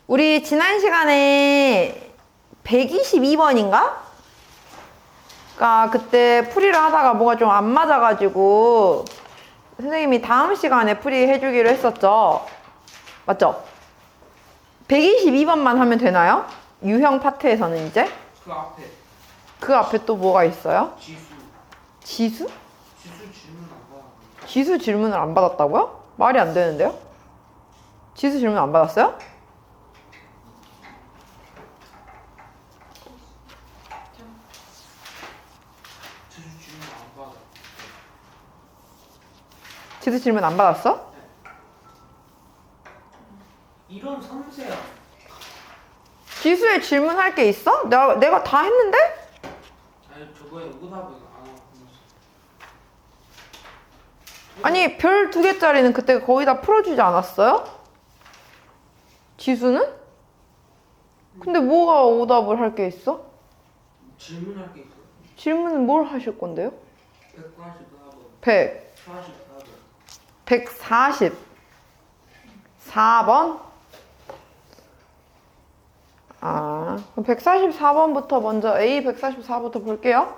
우리 지난 시간에 122번인가? 가 그때 풀이를 하다가 뭐가 좀 안 맞아가지고 선생님이 다음 시간에 풀이 해주기로 했었죠. 맞죠? 122번만 하면 되나요? 유형 파트에서는 이제? 그 앞에 또 뭐가 있어요? 지수? 지수 질문을 안 받았다고요? 말이 안 되는데요? 지수 질문 안 받았어요? 지수 질문 안 받았어? 이런 섬세야. 지수에 질문할 게 있어? 내가 다 했는데? 아니 저거에 오답을 안 하고. 아니 별 2개짜리는 그때 거의 다 풀어주지 않았어요? 지수는? 근데 뭐가 오답을 할 게 있어? 질문할 게 있어. 질문은 뭘 하실 건데요? 144번. 144번? 그럼 144번부터 먼저 A 144부터 볼게요.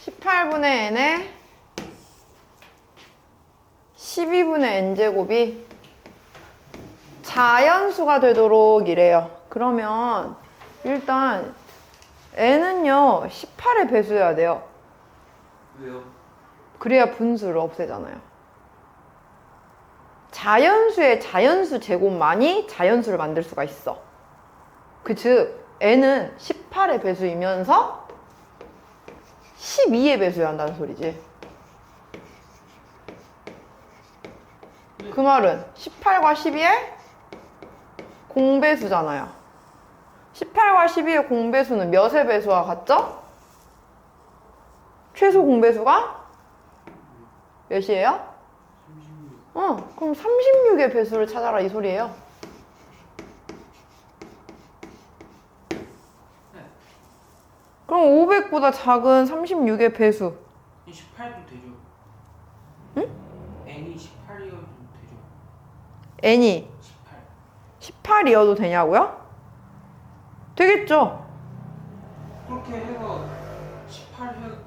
(18분의 n에) (12분의 n제곱이) 자연수가 되도록 이래요. 그러면 일단 n은요 18의 배수여야 돼요. 왜요? 그래야 분수를 없애잖아요. 자연수의 자연수 제곱만이 자연수를 만들 수가 있어. 즉 n은 18의 배수이면서 12의 배수여야 한다는 소리지. 그 말은 18과 12의 공배수잖아요. 18과 12의 공배수는 몇의 배수와 같죠? 최소 공배수가 몇이에요? 36. 그럼 36의 배수를 찾아라 이 소리예요. 네. 그럼 500보다 작은 36의 배수. 18도 되죠. 응? n이 18이어도 되죠. n이 18. 18이어도 되냐고요? 되겠죠. 그렇게 해서 18이랑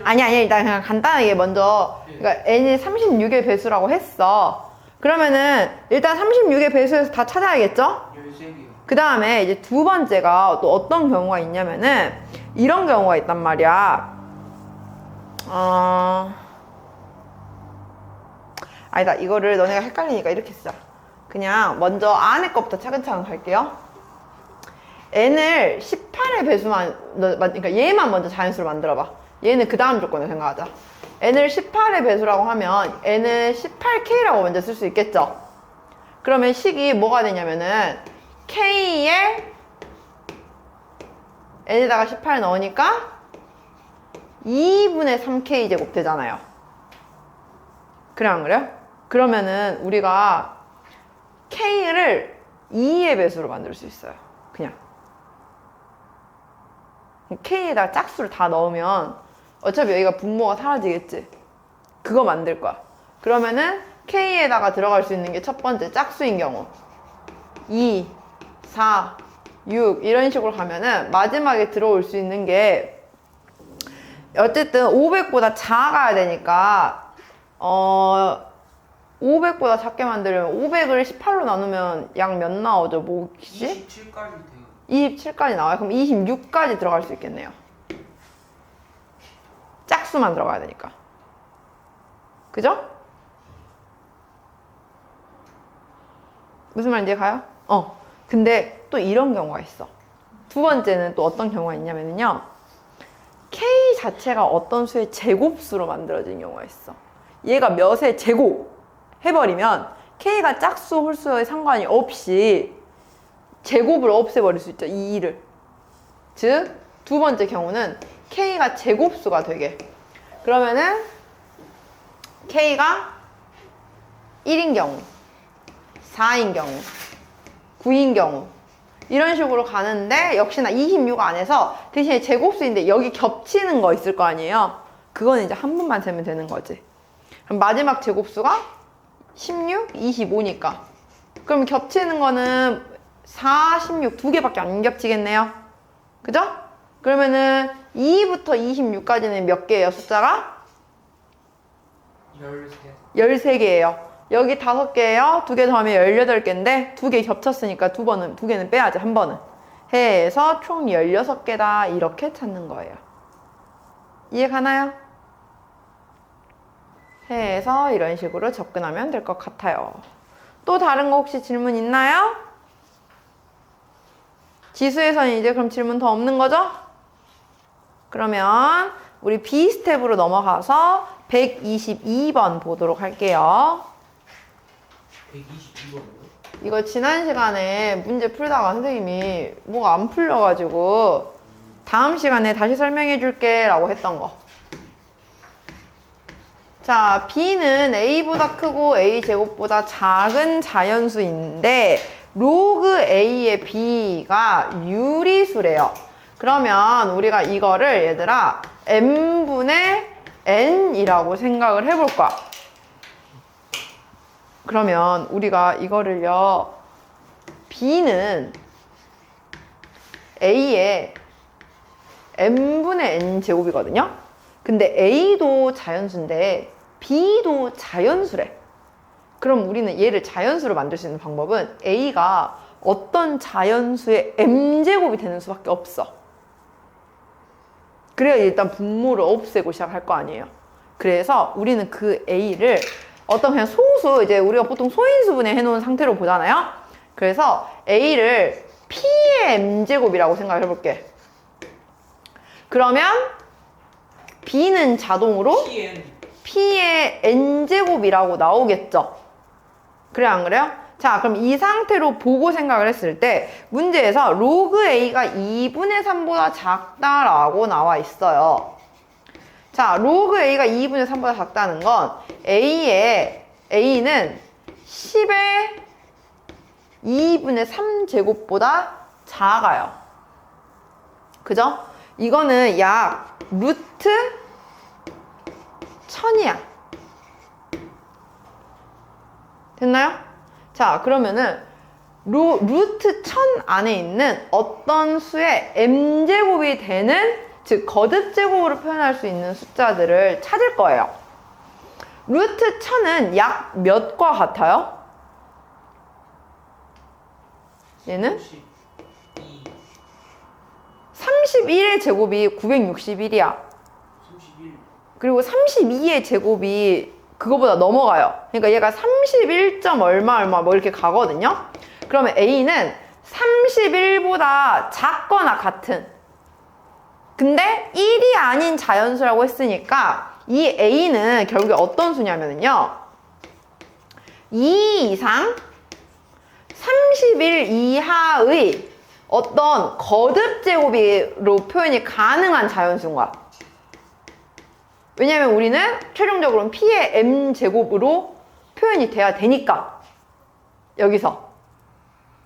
아니 일단 그냥 간단하게 먼저 그러니까 n이 36의 배수라고 했어. 그러면은 일단 36의 배수에서 다 찾아야겠죠? 13개요. 그 다음에 이제 두 번째가 또 어떤 경우가 있냐면은 이런 경우가 있단 말이야. 아니다. 이거를 너네가 헷갈리니까 이렇게 쓰자. 그냥 먼저 안에 것부터 차근차근 갈게요. n을 18의 배수만, 그러니까 얘만 먼저 자연수로 만들어봐. 얘는 그 다음 조건을 생각하자. n을 18의 배수라고 하면 n은 18k라고 먼저 쓸 수 있겠죠? 그러면 식이 뭐가 되냐면은 k에 n에다가 18 넣으니까 2분의 3k 제곱 되잖아요. 그래 안 그래요? 그러면은 우리가 k를 2의 배수로 만들 수 있어요. 그냥 k에다가 짝수를 다 넣으면 어차피 여기가 분모가 사라지겠지. 그거 만들 거야. 그러면은 k에다가 들어갈 수 있는 게 첫 번째 짝수인 경우 2, 4, 6 이런 식으로 가면은 마지막에 들어올 수 있는 게 어쨌든 500보다 작아야 되니까 500보다 작게 만들려면 500을 18로 나누면 약 몇 나오죠? 뭐지? 27까지 돼요. 27까지 나와요. 그럼 26까지 들어갈 수 있겠네요. 짝수만 들어가야 되니까. 그죠? 무슨 말인지 가요? 근데 또 이런 경우가 있어. 두 번째는 또 어떤 경우가 있냐면요. K 자체가 어떤 수의 제곱수로 만들어진 경우가 있어. 얘가 몇의 제곱 해버리면 K가 짝수 홀수에 상관이 없이 제곱을 없애버릴 수 있죠. 이 2를. 즉, 두 번째 경우는 K가 제곱수가 되게. 그러면은 K가 1인 경우, 4인 경우, 9인 경우 이런 식으로 가는데 역시나 26 안에서 대신에 제곱수인데 여기 겹치는 거 있을 거 아니에요. 그거는 이제 한 번만 재면 되는 거지. 그럼 마지막 제곱수가 16, 25니까. 그럼 겹치는 거는 4, 16 두 개밖에 안 겹치겠네요. 그죠? 그러면은 2부터 26까지는 몇 개예요, 숫자가? 13. 13개예요. 여기 5개예요. 2개 더하면 18개인데 2개 겹쳤으니까 두 개는 빼야지, 한 번은. 해서 총 16개다. 이렇게 찾는 거예요. 이해 가나요? 해서 이런 식으로 접근하면 될 것 같아요. 또 다른 거 혹시 질문 있나요? 지수에서는 이제 그럼 질문 더 없는 거죠? 그러면 우리 B 스텝으로 넘어가서 122번 보도록 할게요. 122번이요? 이거 지난 시간에 문제 풀다가 선생님이 뭐가 안 풀려가지고 다음 시간에 다시 설명해 줄게 라고 했던 거. 자, B는 A보다 크고 A제곱보다 작은 자연수인데 로그 A의 B가 유리수래요. 그러면 우리가 이거를 얘들아 N분의 N이라고 생각을 해볼 거야. 그러면 우리가 이거를요, B는 A의 N분의 N 제곱이거든요. 근데 A도 자연수인데 B도 자연수래. 그럼 우리는 얘를 자연수로 만들 수 있는 방법은 A가 어떤 자연수의 M제곱이 되는 수밖에 없어. 그래야 일단 분모를 없애고 시작할 거 아니에요. 그래서 우리는 그 A를 어떤 그냥 소수, 이제 우리가 보통 소인수분해 해놓은 상태로 보잖아요. 그래서 A를 P의 M제곱이라고 생각을 해볼게. 그러면 B는 자동으로 PN. P의 N제곱이라고 나오겠죠. 그래, 안 그래요? 자, 그럼 이 상태로 보고 생각을 했을 때 문제에서 로그 A가 2분의 3보다 작다라고 나와 있어요. 자, 로그 A가 2분의 3보다 작다는 건 A는 10의 2분의 3제곱보다 작아요. 그죠? 이거는 약 루트 1000이야. 됐나요? 자, 그러면은 루트 1000 안에 있는 어떤 수의 m제곱이 되는, 즉 거듭제곱으로 표현할 수 있는 숫자들을 찾을 거예요. 루트 1000은 약 몇과 같아요? 얘는 32. 31의 제곱이 961이야. 31. 그리고 32의 제곱이 그거보다 넘어가요. 그러니까 얘가 31. 얼마 뭐 이렇게 가거든요. 그러면 A는 31보다 작거나 같은, 근데 1이 아닌 자연수라고 했으니까 이 A는 결국에 어떤 수냐면요, 2 이상 31 이하의 어떤 거듭제곱으로 표현이 가능한 자연수인 거야. 왜냐면 우리는 최종적으로는 P의 M제곱으로 표현이 돼야 되니까. 여기서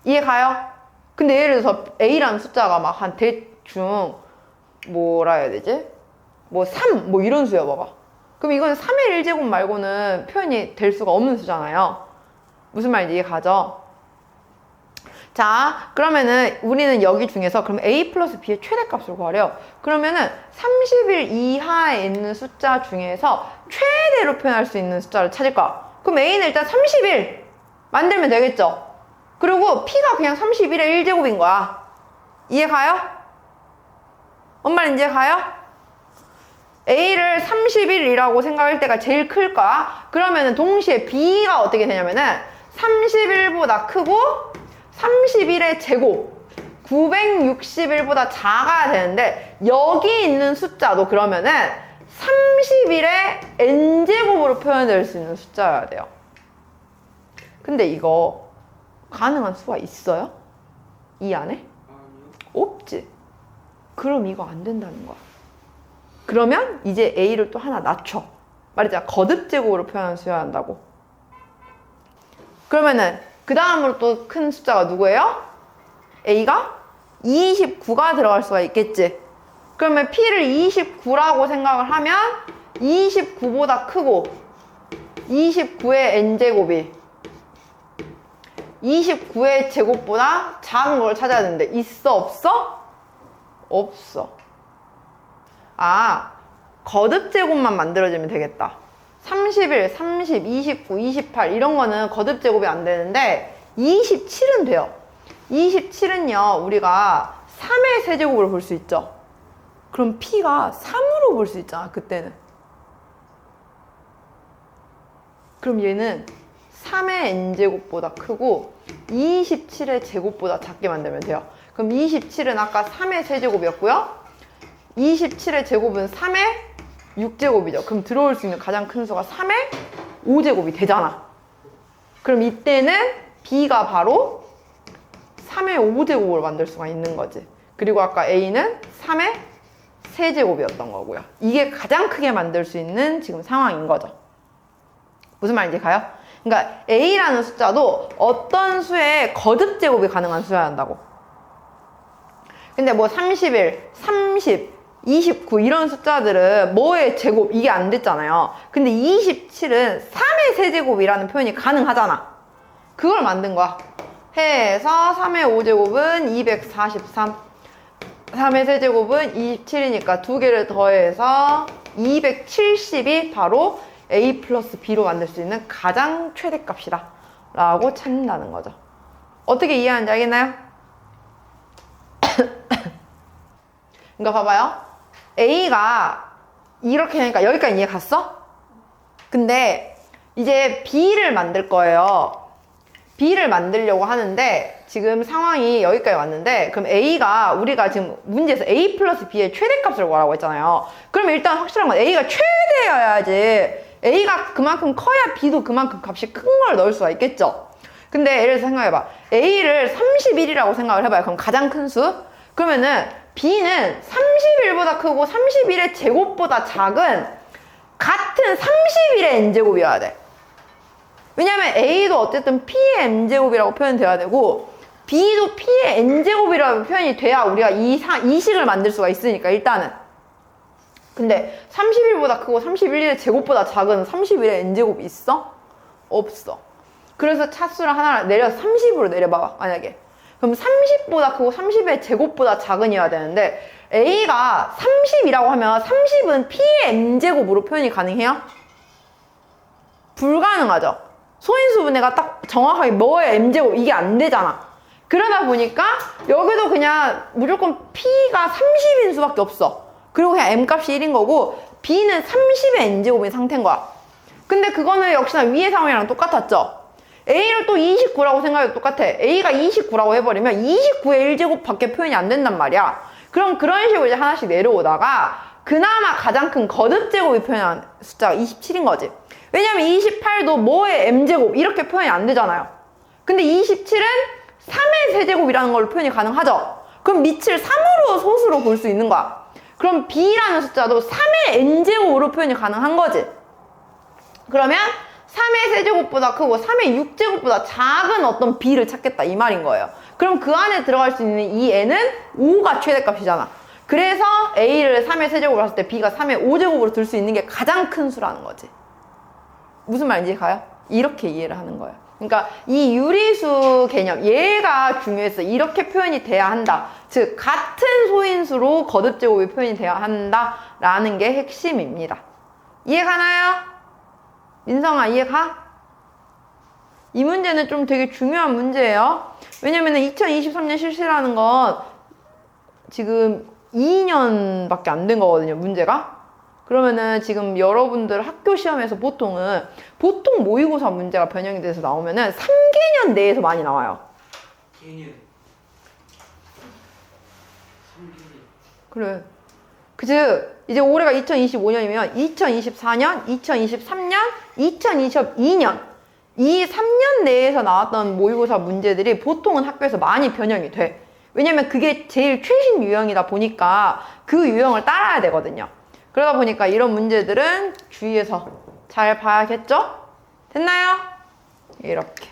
이해 가요? 근데 예를 들어서 A라는 숫자가 막 한 대충 뭐라 해야 되지? 뭐 3, 뭐 이런 수야 봐봐. 그럼 이건 3의 1제곱 말고는 표현이 될 수가 없는 수잖아요. 무슨 말인지 이해 가죠? 자, 그러면은 우리는 여기 중에서 그럼 A 플러스 B의 최대값을 구하래요. 그러면은 30일 이하에 있는 숫자 중에서 최대로 표현할 수 있는 숫자를 찾을 거야. 그럼 A는 일단 30일 만들면 되겠죠? 그리고 P가 그냥 31의 1제곱인 거야. 이해 가요? 엄마는 이해 가요? A를 31이라고 생각할 때가 제일 클 거야. 그러면은 동시에 B가 어떻게 되냐면은 31보다 크고 31의 제곱 961보다 작아야 되는데, 여기 있는 숫자도 그러면은 31의 n제곱으로 표현될 수 있는 숫자여야 돼요. 근데 이거 가능한 수가 있어요? 이 안에? 아니요. 없지. 그럼 이거 안 된다는 거야. 그러면 이제 A를 또 하나 낮춰. 말이잖아, 거듭제곱으로 표현한 수여야 한다고. 그러면은 그 다음으로 또 큰 숫자가 누구예요? A가 29가 들어갈 수가 있겠지. 그러면 P를 29라고 생각을 하면 29보다 크고 29의 n제곱이 29의 제곱보다 작은 걸 찾아야 되는데 있어 없어? 없어. 아, 거듭 제곱만 만들어지면 되겠다. 31, 30, 29, 28 이런 거는 거듭 제곱이 안 되는데 27은 돼요. 27은요 우리가 3의 세제곱으로 볼 수 있죠. 그럼 P가 3으로 볼 수 있잖아 그때는. 그럼 얘는 3의 n제곱보다 크고 27의 제곱보다 작게 만들면 돼요. 그럼 27은 아까 3의 세제곱이었고요. 27의 제곱은 3의 6제곱이죠. 그럼 들어올 수 있는 가장 큰 수가 3의 5제곱이 되잖아. 그럼 이때는 B가 바로 3의 5제곱으로 만들 수가 있는 거지. 그리고 아까 A는 3의 세제곱이었던 거고요. 이게 가장 크게 만들 수 있는 지금 상황인 거죠. 무슨 말인지 가요? 그러니까 A라는 숫자도 어떤 수의 거듭 제곱이 가능한 수여야 한다고. 근데 뭐 31, 30, 29 이런 숫자들은 뭐의 제곱 이게 안 됐잖아요. 근데 27은 3의 세제곱이라는 표현이 가능하잖아. 그걸 만든 거야. 해서 3의 5제곱은 243, 3의 세제곱은 27이니까 두 개를 더해서 270이 바로 A 플러스 B로 만들 수 있는 가장 최대값이다 라고 찾는다는 거죠. 어떻게 이해하는지 알겠나요? 그러니까 봐봐요. A가 이렇게 하니까 여기까지 이해 갔어? 근데 이제 B를 만들 거예요. B를 만들려고 하는데 지금 상황이 여기까지 왔는데 그럼 A가 우리가 지금 문제에서 A 플러스 B의 최대값을 구하라고 했잖아요. 그러면 일단 확실한 건 A가 최대여야지 A가 그만큼 커야 B도 그만큼 값이 큰 걸 넣을 수가 있겠죠. 근데 예를 들어서 생각해봐. A를 31이라고 생각을 해봐요. 그럼 가장 큰 수? 그러면은 B는 31보다 크고 31의 제곱보다 작은 같은 31의 n제곱이어야 돼. 왜냐면 A도 어쨌든 P의 n제곱이라고 표현돼야 되고 B도 P의 n제곱이라고 표현이 돼야 우리가 이 식을 만들 수가 있으니까 일단은. 근데 31보다 크고 31의 제곱보다 작은 31의 n제곱이 있어? 없어. 그래서 차수를 하나 내려서 30으로 내려봐 만약에. 그럼 30보다 크고 30의 제곱보다 작은이어야 되는데 A가 30이라고 하면 30은 P의 n제곱으로 표현이 가능해요? 불가능하죠. 소인수분해가 딱 정확하게 뭐의 m제곱 이게 안 되잖아. 그러다 보니까 여기도 그냥 무조건 P가 30인 수밖에 없어. 그리고 그냥 m값이 1인 거고 B는 30의 n제곱인 상태인 거야. 근데 그거는 역시나 위의 상황이랑 똑같았죠. A를 또 29라고 생각해도 똑같아. A가 29라고 해버리면 29의 1제곱 밖에 표현이 안 된단 말이야. 그럼 그런 식으로 이제 하나씩 내려오다가 그나마 가장 큰 거듭 제곱이 표현한 숫자가 27인 거지. 왜냐면 28도 뭐의 m제곱 이렇게 표현이 안 되잖아요. 근데 27은 3의 세제곱이라는 걸로 표현이 가능하죠. 그럼 밑을 3으로 소수로 볼 수 있는 거야. 그럼 B라는 숫자도 3의 n제곱으로 표현이 가능한 거지. 그러면 3의 세제곱보다 크고 3의 6제곱보다 작은 어떤 B를 찾겠다 이 말인 거예요. 그럼 그 안에 들어갈 수 있는 이 n은 5가 최대값이잖아. 그래서 A를 3의 세제곱으로 했을 때 B가 3의 5제곱으로 들 수 있는 게 가장 큰 수라는 거지. 무슨 말인지 가요? 이렇게 이해를 하는 거예요. 그러니까 이 유리수 개념 얘가 중요했어. 이렇게 표현이 돼야 한다. 즉 같은 소인수로 거듭 제곱이 표현이 돼야 한다라는 게 핵심입니다. 이해가나요? 민성아 이해가? 이 문제는 좀 되게 중요한 문제예요. 왜냐면 2023년 실시라는 건 지금 2년밖에 안 된 거거든요, 문제가. 그러면은 지금 여러분들 학교 시험에서 보통 모의고사 문제가 변형이 돼서 나오면은 3개년 내에서 많이 나와요. 개년 3개년 그래. 즉 이제 올해가 2025년이면 2024년, 2023년, 2022년 이 3년 내에서 나왔던 모의고사 문제들이 보통은 학교에서 많이 변형이 돼. 왜냐면 그게 제일 최신 유형이다 보니까 그 유형을 따라야 되거든요. 그러다 보니까 이런 문제들은 주의해서 잘 봐야겠죠? 됐나요? 이렇게.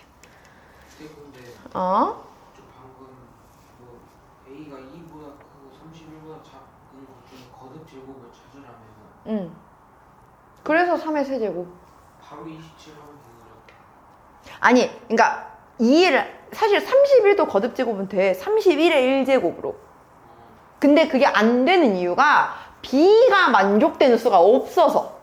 근데 어? 저 방금 뭐 A가 2보다 크고 31보다 작은 것 중에 거듭 제곱을 찾으라면 그래서 3의 세제곱. 바로 27 하면 되는 거죠? 아니, 그러니까 2를 사실 31도 거듭제곱은 돼. 31의 1제곱으로. 근데 그게 안 되는 이유가 B가 만족되는 수가 없어서.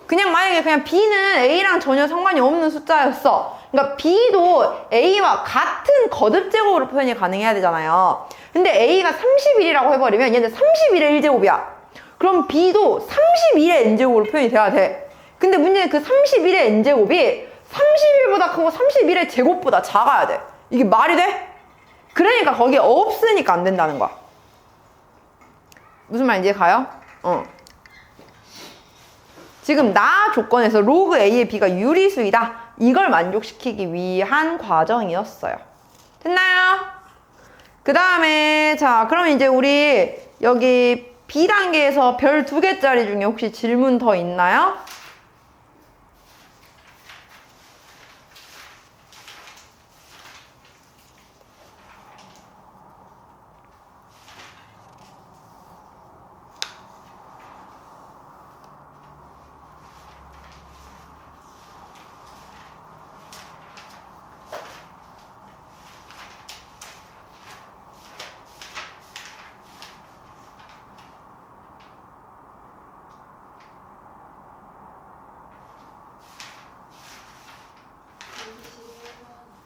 그냥 만약에 그냥 B는 A랑 전혀 상관이 없는 숫자였어. 그러니까 B도 A와 같은 거듭제곱으로 표현이 가능해야 되잖아요. 근데 A가 31이라고 해버리면 얘는 31의 1제곱이야. 그럼 B도 31의 n제곱으로 표현이 돼야 돼. 근데 문제는 그 31의 n제곱이 31보다 크고 31의 제곱보다 작아야 돼. 이게 말이 돼? 그러니까 거기에 없으니까 안 된다는 거야. 무슨 말인지 가요? 지금 나 조건에서 로그 A의 B가 유리수이다. 이걸 만족시키기 위한 과정이었어요. 됐나요? 그 다음에 자 그럼 이제 우리 여기 B단계에서 별 2개짜리 중에 혹시 질문 더 있나요?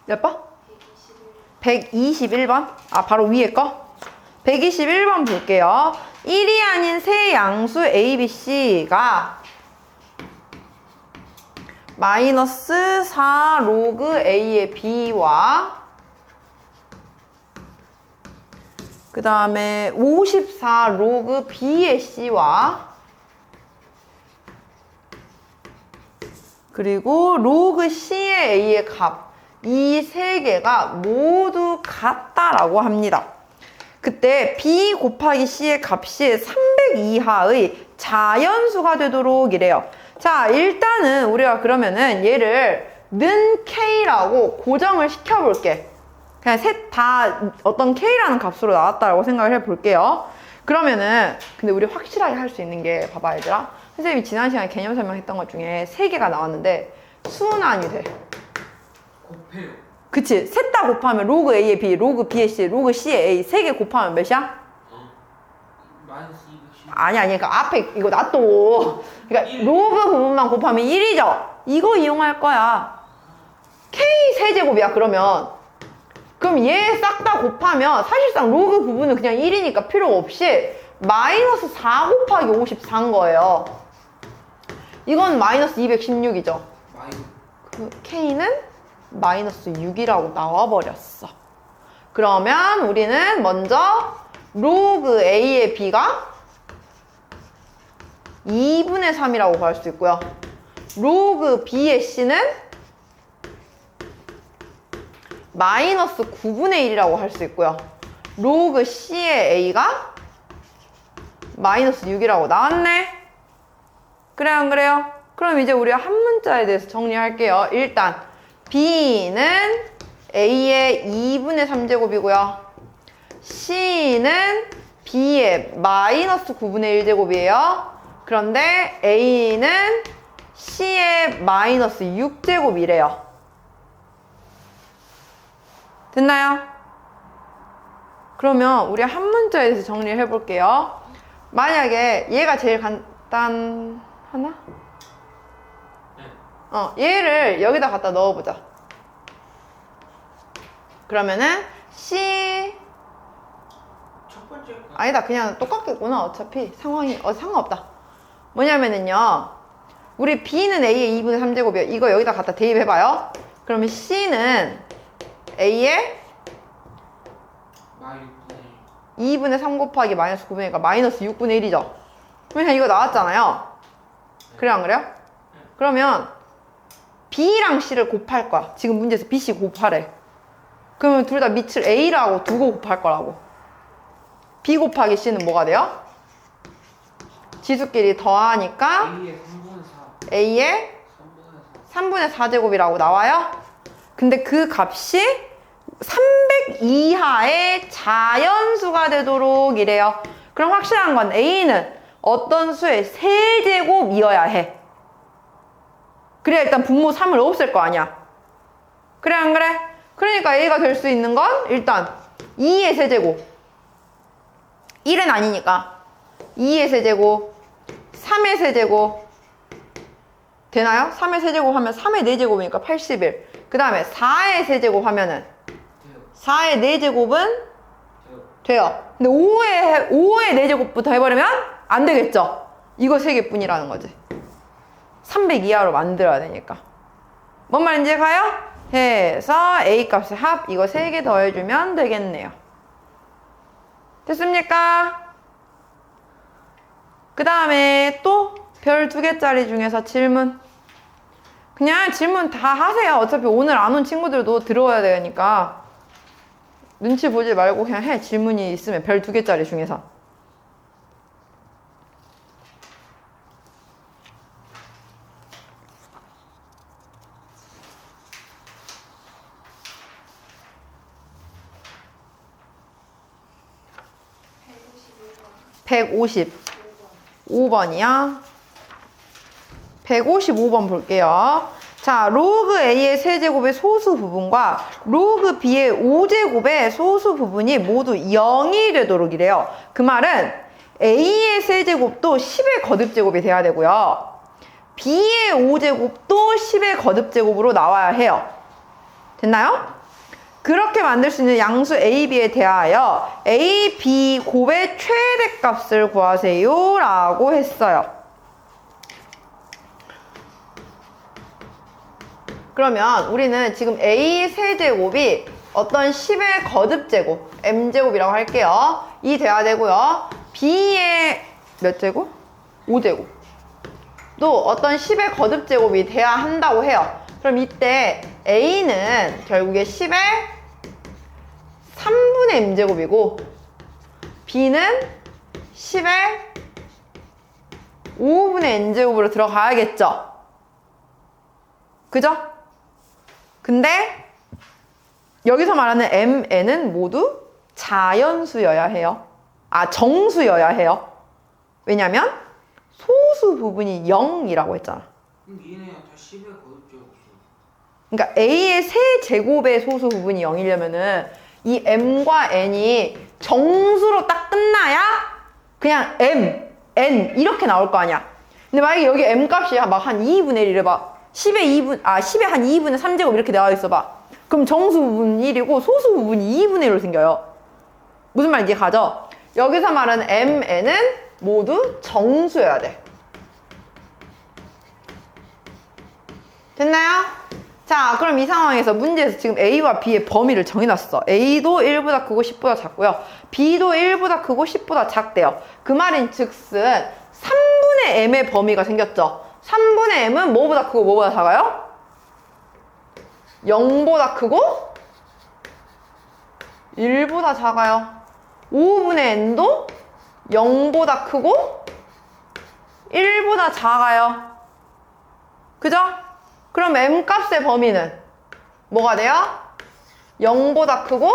몇 번? 121번? 아, 바로 위에 거? 121번 볼게요. 1이 아닌 세 양수 A, B, C가 마이너스 4 로그 A의 B와 그 다음에 54 로그 B의 C와 그리고 로그 C의 A의 값 이 세 개가 모두 같다라고 합니다. 그때 B 곱하기 C의 값이 300 이하의 자연수가 되도록 이래요. 자, 일단은 우리가 그러면은 얘를 는 K라고 고정을 시켜볼게. 그냥 셋 다 어떤 K라는 값으로 나왔다라고 생각을 해볼게요. 그러면은 근데 우리 확실하게 할 수 있는 게 봐봐 얘들아. 선생님이 지난 시간에 개념 설명했던 것 중에 3개가 나왔는데 수난이 돼. 곱해요. 그치? 셋 다 곱하면 로그 A의 B, 로그 B의 C, 로그 C의 A 3개 곱하면 몇이야? 마이너스 210. 아니 그러니까 앞에 이거 놔둬. 그러니까 로그 부분만 곱하면 1이죠? 이거 이용할 거야. K 세제곱이야 그러면. 그럼 얘 싹 다 곱하면 사실상 로그 부분은 그냥 1이니까 필요 없이 마이너스 4 곱하기 54인 거예요. 이건 마이너스 216이죠. 그 K는 마이너스 6이라고 나와버렸어. 그러면 우리는 먼저 로그 A의 B가 2분의 3이라고 구할 수 있고요. 로그 B의 C는 마이너스 9분의 1이라고 할 수 있고요. 로그 C의 A가 마이너스 6이라고 나왔네. 그래요 안 그래요? 그럼 이제 우리가 한 문자에 대해서 정리할게요. 일단 B는 A의 2분의 3제곱이고요. C는 B의 마이너스 9분의 1제곱이에요. 그런데 A는 C의 마이너스 6제곱이래요. 됐나요? 그러면 우리 한 문자에 대해서 정리를 해볼게요. 만약에 얘가 제일 간단하나? 얘를 여기다 갖다 넣어보자. 그러면은 C 첫 번째 아니다 그냥 똑같겠구나. 어차피 상황이 상관없다. 뭐냐면은요 우리 B는 A의 2분의 3제곱이에요. 이거 여기다 갖다 대입해봐요. 그러면 C는 A의 마이너스 2분의 3 곱하기 마이너스 9분의 1가 마이너스 6분의 1이죠. 그냥 이거 나왔잖아요. 그래요 안 그래요? 그러면 B랑 C를 곱할 거야. 지금 문제에서 B, C 곱하래. 그러면 둘 다 밑을 A라고 두고 곱할 거라고. B 곱하기 C는 뭐가 돼요? 지수끼리 더하니까 A의 3분의 4. A의 3분의 4제곱이라고 나와요. 근데 그 값이 300 이하의 자연수가 되도록 이래요. 그럼 확실한 건 A는 어떤 수의 세제곱이어야 해. 그래야 일단 분모 3을 없앨 거 아니야. 그래 안 그래? 그러니까 a가 될 수 있는 건 일단 2의 세제곱 1은 아니니까 2의 세제곱 3의 세제곱 되나요? 3의 세제곱 하면 3의 4제곱이니까 81. 그 다음에 4의 세제곱 하면은 돼요. 4의 4제곱은 돼요. 돼요. 근데 5의 4제곱부터 해버리면 안 되겠죠? 이거 3개뿐이라는 거지. 300 이하로 만들어야 되니까. 뭔 말인지 가요? 해서 A 값의 합 이거 3개 더해주면 되겠네요. 됐습니까? 그 다음에 또 별 2개짜리 중에서 질문. 그냥 질문 다 하세요. 어차피 오늘 안 온 친구들도 들어와야 되니까. 눈치 보지 말고 그냥 해. 질문이 있으면 별 2개짜리 중에서. (150) 5번이야. 155번 볼게요. 자, 로그 A의 세제곱의 소수 부분과 로그 B의 5제곱의 소수 부분이 모두 0이 되도록 이래요. 그 말은 A의 세제곱도 10의 거듭제곱이 돼야 되고요. B의 5제곱도 10의 거듭제곱으로 나와야 해요. 됐나요? 그렇게 만들 수 있는 양수 A, B에 대하여 A, B 곱의 최대값을 구하세요 라고 했어요. 그러면 우리는 지금 A 세제곱이 어떤 10의 거듭제곱, M제곱이라고 할게요. 이 돼야 되고요. B의 몇 제곱? 5제곱. 또 어떤 10의 거듭제곱이 돼야 한다고 해요. 그럼 이때 A는 결국에 10의 3분의 M제곱이고 B는 10의 5분의 N제곱으로 들어가야겠죠? 그죠? 근데 여기서 말하는 M, N은 모두 자연수여야 해요. 아, 정수여야 해요. 왜냐면 소수 부분이 0이라고 했잖아. 그럼 얘네가 다 10의 거듭제곱. 그러니까 A의 세제곱의 소수 부분이 0이려면은 이 M과 N이 정수로 딱 끝나야 그냥 M, N 이렇게 나올 거 아니야. 근데 만약에 여기 M 값이 막 한 2분의 1 이래봐. 10의 한 2분의 3제곱 이렇게 나와 있어봐. 그럼 정수 부분이 1이고 소수 부분이 2분의 1로 생겨요. 무슨 말인지 가죠? 여기서 말하는 M, N은 모두 정수여야 돼. 됐나요? 자, 그럼 이 상황에서 문제에서 지금 A와 B의 범위를 정해놨어. A도 1보다 크고 10보다 작고요. B도 1보다 크고 10보다 작대요. 그 말인 즉슨 3분의 M의 범위가 생겼죠. 3분의 M은 뭐보다 크고 뭐보다 작아요? 0보다 크고 1보다 작아요. 5분의 N도 0보다 크고 1보다 작아요. 그죠? 그럼 M 값의 범위는 뭐가 돼요? 0보다 크고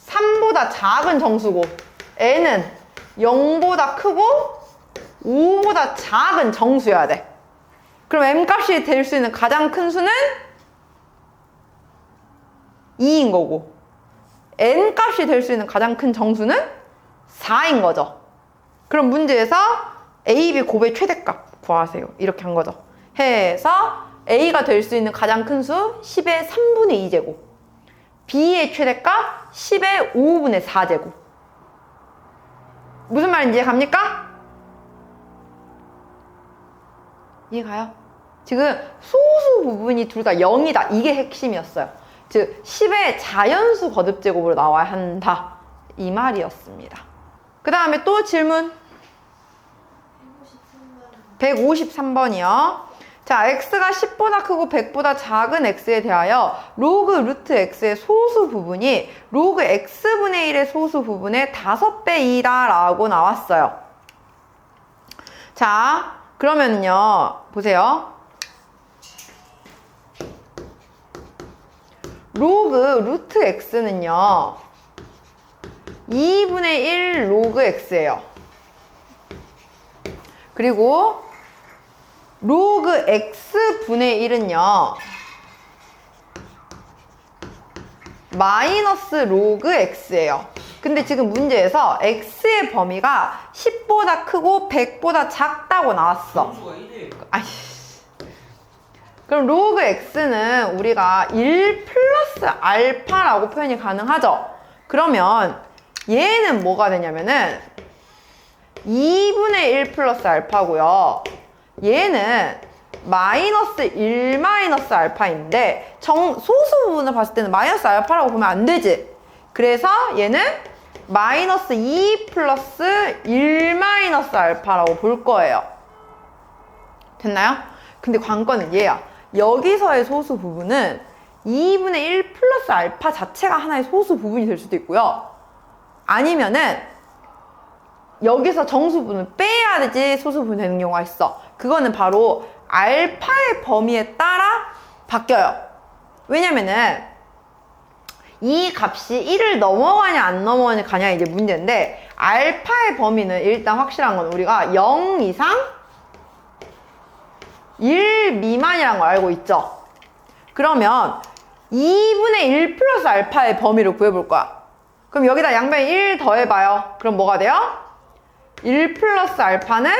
3보다 작은 정수고 N은 0보다 크고 5보다 작은 정수여야 돼. 그럼 M 값이 될 수 있는 가장 큰 수는 2인 거고 N 값이 될 수 있는 가장 큰 정수는 4인 거죠. 그럼 문제에서 A, B 곱의 최대값 구하세요. 이렇게 한 거죠. 해서 A가 될 수 있는 가장 큰 수 10의 3분의 2제곱 B의 최대값 10의 5분의 4제곱 무슨 말인지 이해갑니까? 이해가요? 지금 소수 부분이 둘 다 0이다. 이게 핵심이었어요. 즉 10의 자연수 거듭제곱으로 나와야 한다. 이 말이었습니다. 그 다음에 또 질문 153번이요. 자, x가 10보다 크고 100보다 작은 x에 대하여 로그 루트 x의 소수 부분이 로그 x분의 1의 소수 부분의 5배이다 라고 나왔어요. 자, 그러면요 보세요. 로그 루트 x는요 2분의 1 로그 x예요. 그리고 로그 x분의 1은요 마이너스 로그 x예요. 근데 지금 문제에서 x의 범위가 10보다 크고 100보다 작다고 나왔어. 점수가 1이에요. 아이씨. 그럼 로그 x는 우리가 1 플러스 알파라고 표현이 가능하죠. 그러면 얘는 뭐가 되냐면은 2분의 1 플러스 알파고요. 얘는 마이너스 1 마이너스 알파인데 소수 부분을 봤을 때는 마이너스 알파라고 보면 안 되지. 그래서 얘는 마이너스 2 플러스 1 마이너스 알파라고 볼 거예요. 됐나요? 근데 관건은 얘야. 여기서의 소수 부분은 2분의 1 플러스 알파 자체가 하나의 소수 부분이 될 수도 있고요. 아니면은 여기서 정수 부분을 빼야 되지 소수 부분이 되는 경우가 있어. 그거는 바로 알파의 범위에 따라 바뀌어요. 왜냐면은 이 값이 1을 넘어가냐 안 넘어가냐 이제 문제인데, 알파의 범위는 일단 확실한 건 우리가 0 이상 1 미만이라는 걸 알고 있죠. 그러면 2분의 1 플러스 알파의 범위를 구해볼 거야. 그럼 여기다 양변에 1 더해봐요. 그럼 뭐가 돼요? 1 플러스 알파는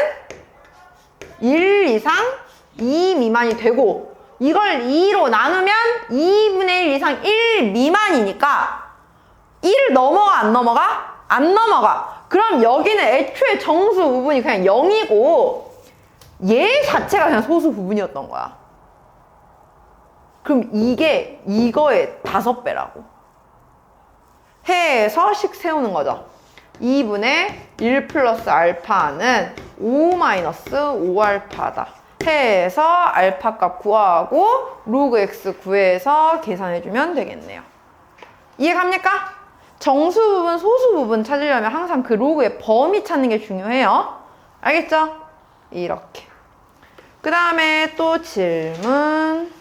1 이상 2 미만이 되고, 이걸 2로 나누면 2분의 1 이상 1 미만이니까 1을 넘어가 안 넘어가? 안 넘어가. 그럼 여기는 애초에 정수 부분이 그냥 0이고 얘 자체가 그냥 소수 부분이었던 거야. 그럼 이게 이거의 5배라고 해서 식 세우는 거죠. 2분의 1 플러스 알파는 5 마이너스 5알파다 해서 알파 값 구하고 로그 x 구해서 계산해주면 되겠네요. 이해갑니까? 정수 부분, 소수 부분 찾으려면 항상 그 로그의 범위 찾는 게 중요해요. 알겠죠? 이렇게. 그 다음에 또 질문.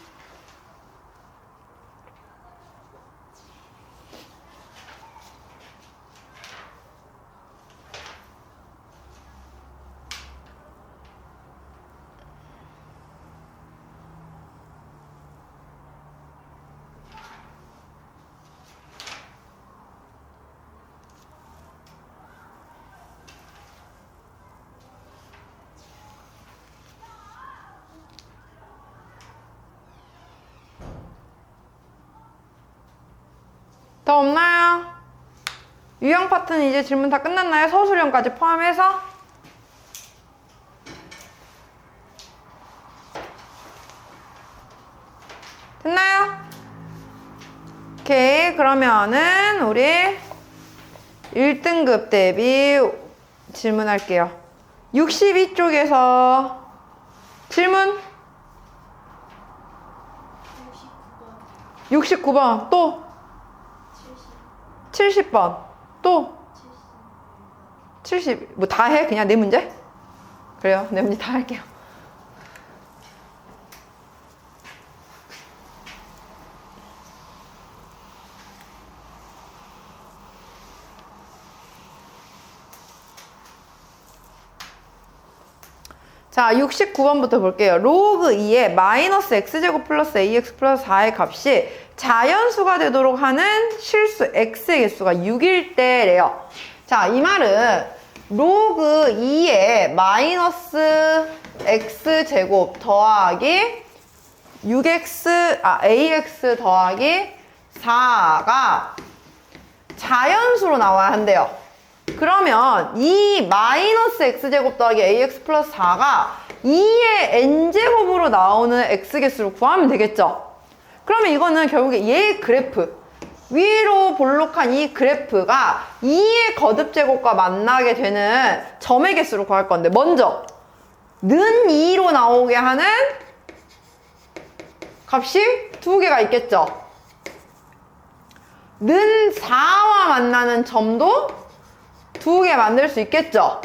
더 없나요? 유형 파트는 이제 질문 다 끝났나요? 서술형까지 포함해서? 됐나요? 오케이, 그러면은 우리 1등급 대비 질문할게요. 62쪽에서 질문 69번 또 70번 또 70, 뭐 다 해? 그냥 네 문제? 그래요, 네 문제 다 할게요. 자, 69번부터 볼게요. 로그 2의 마이너스 x제곱 플러스 ax 플러스 4의 값이 자연수가 되도록 하는 실수 x의 개수가 6일 때래요. 자, 이 말은 로그 2의 마이너스 x제곱 더하기 ax 더하기 4가 자연수로 나와야 한대요. 그러면 이 마이너스 x제곱 더하기 ax 플러스 4가 2의 n제곱으로 나오는 x개수를 구하면 되겠죠. 그러면 이거는 결국에 얘의 그래프, 위로 볼록한 이 그래프가 2의 거듭제곱과 만나게 되는 점의 개수를 구할 건데, 먼저 는 2로 나오게 하는 값이 두 개가 있겠죠. 는 4와 만나는 점도 두 개 만들 수 있겠죠.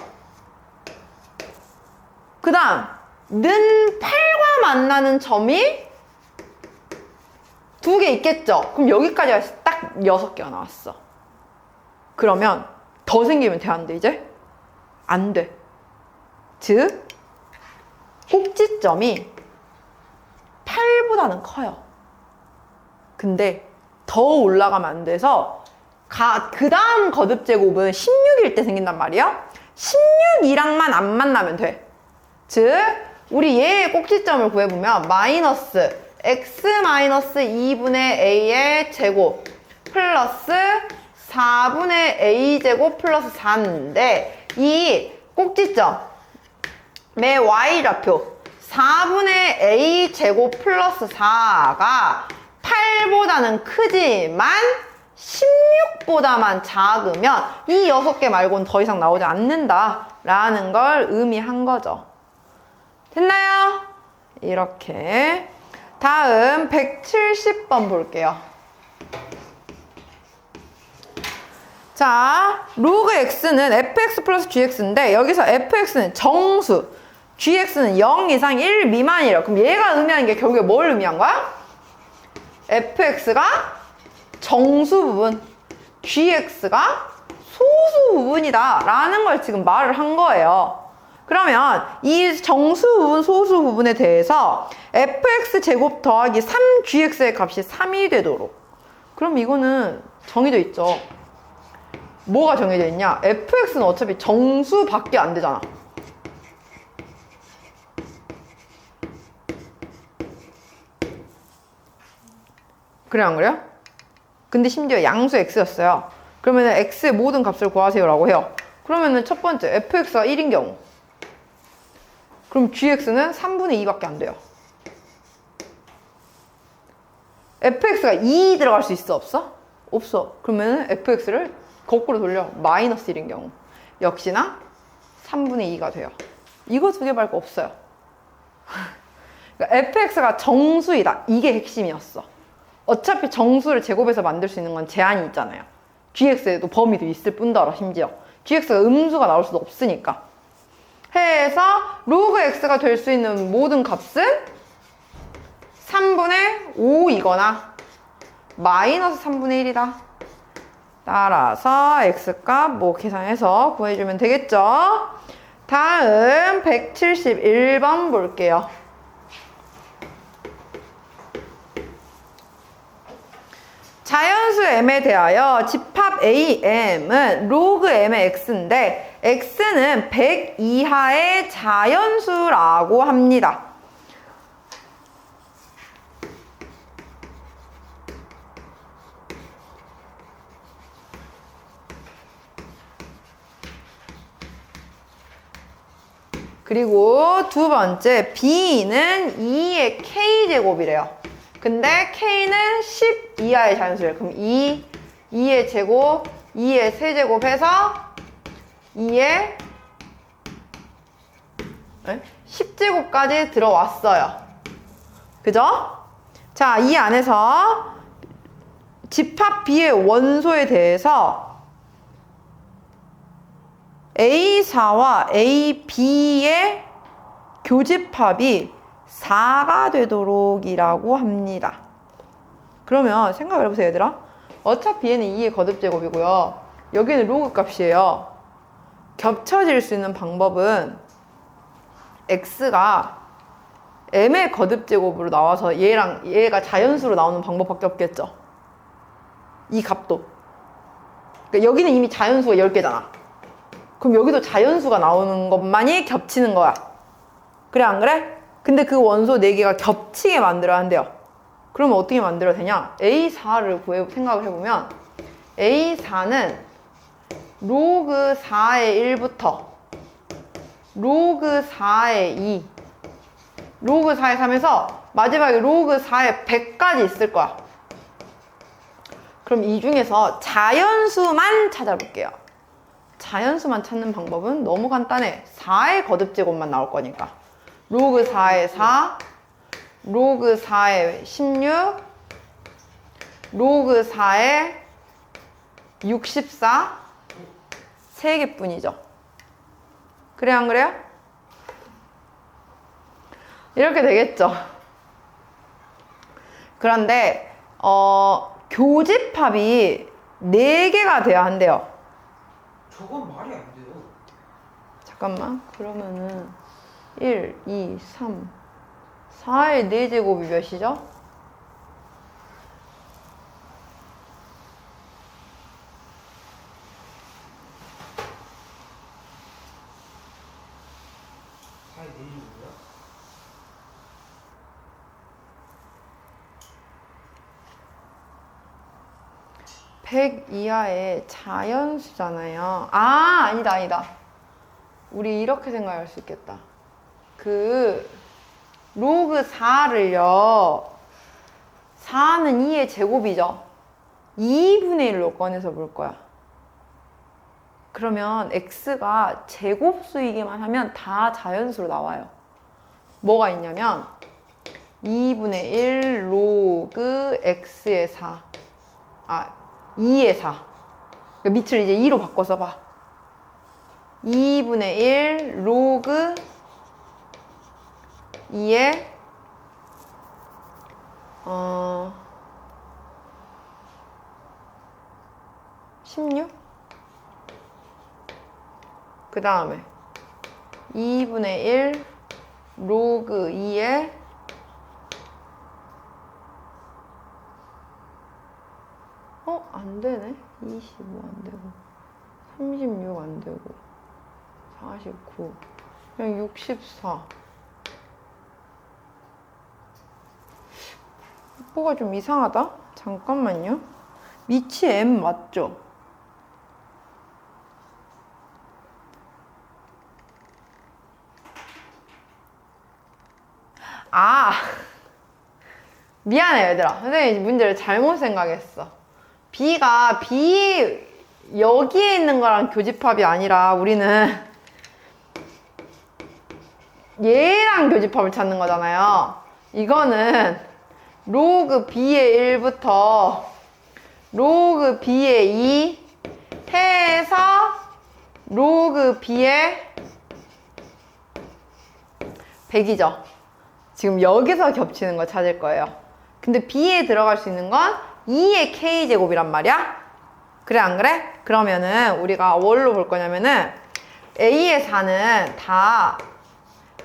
그 다음 는 8과 만나는 점이 두 개 있겠죠. 그럼 여기까지 딱 6개가 나왔어. 그러면 더 생기면 돼, 안 돼? 이제? 안 돼. 즉 꼭지점이 8보다는 커요. 근데 더 올라가면 안 돼서 그 다음 거듭제곱은 16일 때 생긴단 말이에요. 16이랑만 안 만나면 돼. 즉 우리 얘의 꼭지점을 구해보면 마이너스 x 마이너스 2분의 a의 제곱 플러스 4분의 a 제곱 플러스 4인데 이 꼭지점의 y좌표 4분의 a 제곱 플러스 4가 8보다는 크지만 16보다만 작으면 이 6개 말고는 더 이상 나오지 않는다라는 걸 의미한 거죠. 됐나요? 이렇게. 다음 170번 볼게요. 자, 로그 x는 fx 플러스 gx인데 여기서 fx는 정수, gx는 0 이상 1 미만이래요. 그럼 얘가 의미하는 게 결국에 뭘 의미한 거야? fx가 정수 부분, gx가 소수 부분이다 라는 걸 지금 말을 한 거예요. 그러면 이 정수 부분, 소수 부분에 대해서 fx 제곱 더하기 3gx의 값이 3이 되도록. 그럼 이거는 정해져 있죠. 뭐가 정해져 있냐? fx는 어차피 정수밖에 안 되잖아. 그래 안 그래요? 근데 심지어 양수 x였어요. 그러면 x의 모든 값을 구하세요 라고 해요. 그러면은 첫 번째 fx가 1인 경우 그럼 gx는 3분의 2밖에 안 돼요. fx가 2 들어갈 수 있어? 없어? 없어. 그러면 fx를 거꾸로 돌려 마이너스 1인 경우 역시나 3분의 2가 돼요. 이거 두 개 말고 없어요. 그러니까 fx가 정수이다. 이게 핵심이었어. 어차피 정수를 제곱해서 만들 수 있는 건 제한이 있잖아요. gx에도 범위도 있을 뿐더러 심지어 gx가 음수가 나올 수도 없으니까 해서 로그 x가 될 수 있는 모든 값은 3분의 5이거나 마이너스 3분의 1이다. 따라서 x값 뭐 계산해서 구해주면 되겠죠. 다음 171번 볼게요. 자연수 m에 대하여 집합 am은 로그 m의 x인데 x는 100 이하의 자연수라고 합니다. 그리고 두 번째 b는 2의 k제곱이래요. 근데 k는 10 이하의 자연수래요. 그럼 2의 제곱, 2의 세제곱 해서 2의 10제곱까지 들어왔어요. 그죠? 자, 이 안에서 집합 b의 원소에 대해서 A4와 AB의 교집합이 4가 되도록이라고 합니다. 그러면 생각을 해보세요, 얘들아. 어차피 얘는 2의 거듭제곱이고요. 여기는 로그 값이에요. 겹쳐질 수 있는 방법은 x가 m의 거듭제곱으로 나와서 얘랑 얘가 자연수로 나오는 방법밖에 없겠죠. 이 값도. 그러니까 여기는 이미 자연수가 10개잖아. 그럼 여기도 자연수가 나오는 것만이 겹치는 거야. 그래 안 그래? 근데 그 원소 4개가 겹치게 만들어야 한대요. 그러면 어떻게 만들어야 되냐? A4를 생각을 해보면 A4는 로그 4의 1부터 로그 4의 2 로그 4의 3에서 마지막에 로그 4의 100까지 있을 거야. 그럼 이 중에서 자연수만 찾아볼게요. 자연수만 찾는 방법은 너무 간단해. 4의 거듭제곱만 나올 거니까. 로그 4의 4, 로그 4의 16, 로그 4의 64, 3개뿐이죠. 그래 안 그래요? 이렇게 되겠죠. 그런데 교집합이 4개가 돼야 한대요. 저건 말이 안 돼요. 잠깐만. 그러면은 1, 2, 3, 4의 4제곱이 몇이죠? 4의 4제곱이요? 100 이하의 자연수잖아요. 아, 아니다. 우리 이렇게 생각할 수 있겠다. 그 로그 4를요. 4는 2의 제곱이죠. 2분의 1로 꺼내서 볼 거야. 그러면 x가 제곱수이기만 하면 다 자연수로 나와요. 뭐가 있냐면 2분의 1 로그 x의 4. 2의 4. 그러니까 밑을 이제 2로 바꿔서 봐. 2분의 1 로그 2의 16? 그 다음에 2분의 1 로그 2의 안 되네. 25 안 되고 36 안 되고 49 그냥 64. 뭐가 좀 이상하다? 잠깐만요. 밑이 m 맞죠? 미안해 얘들아. 선생님이 문제를 잘못 생각했어. B가 여기에 있는 거랑 교집합이 아니라 우리는 얘랑 교집합을 찾는 거잖아요. 이거는 로그 B의 1부터 로그 B의 2 해서 로그 B의 100이죠. 지금 여기서 겹치는 거 찾을 거예요. 근데 B에 들어갈 수 있는 건 2의 K제곱이란 말이야. 그래 안 그래? 그러면은 우리가 뭘로 볼 거냐면은 A의 4는 다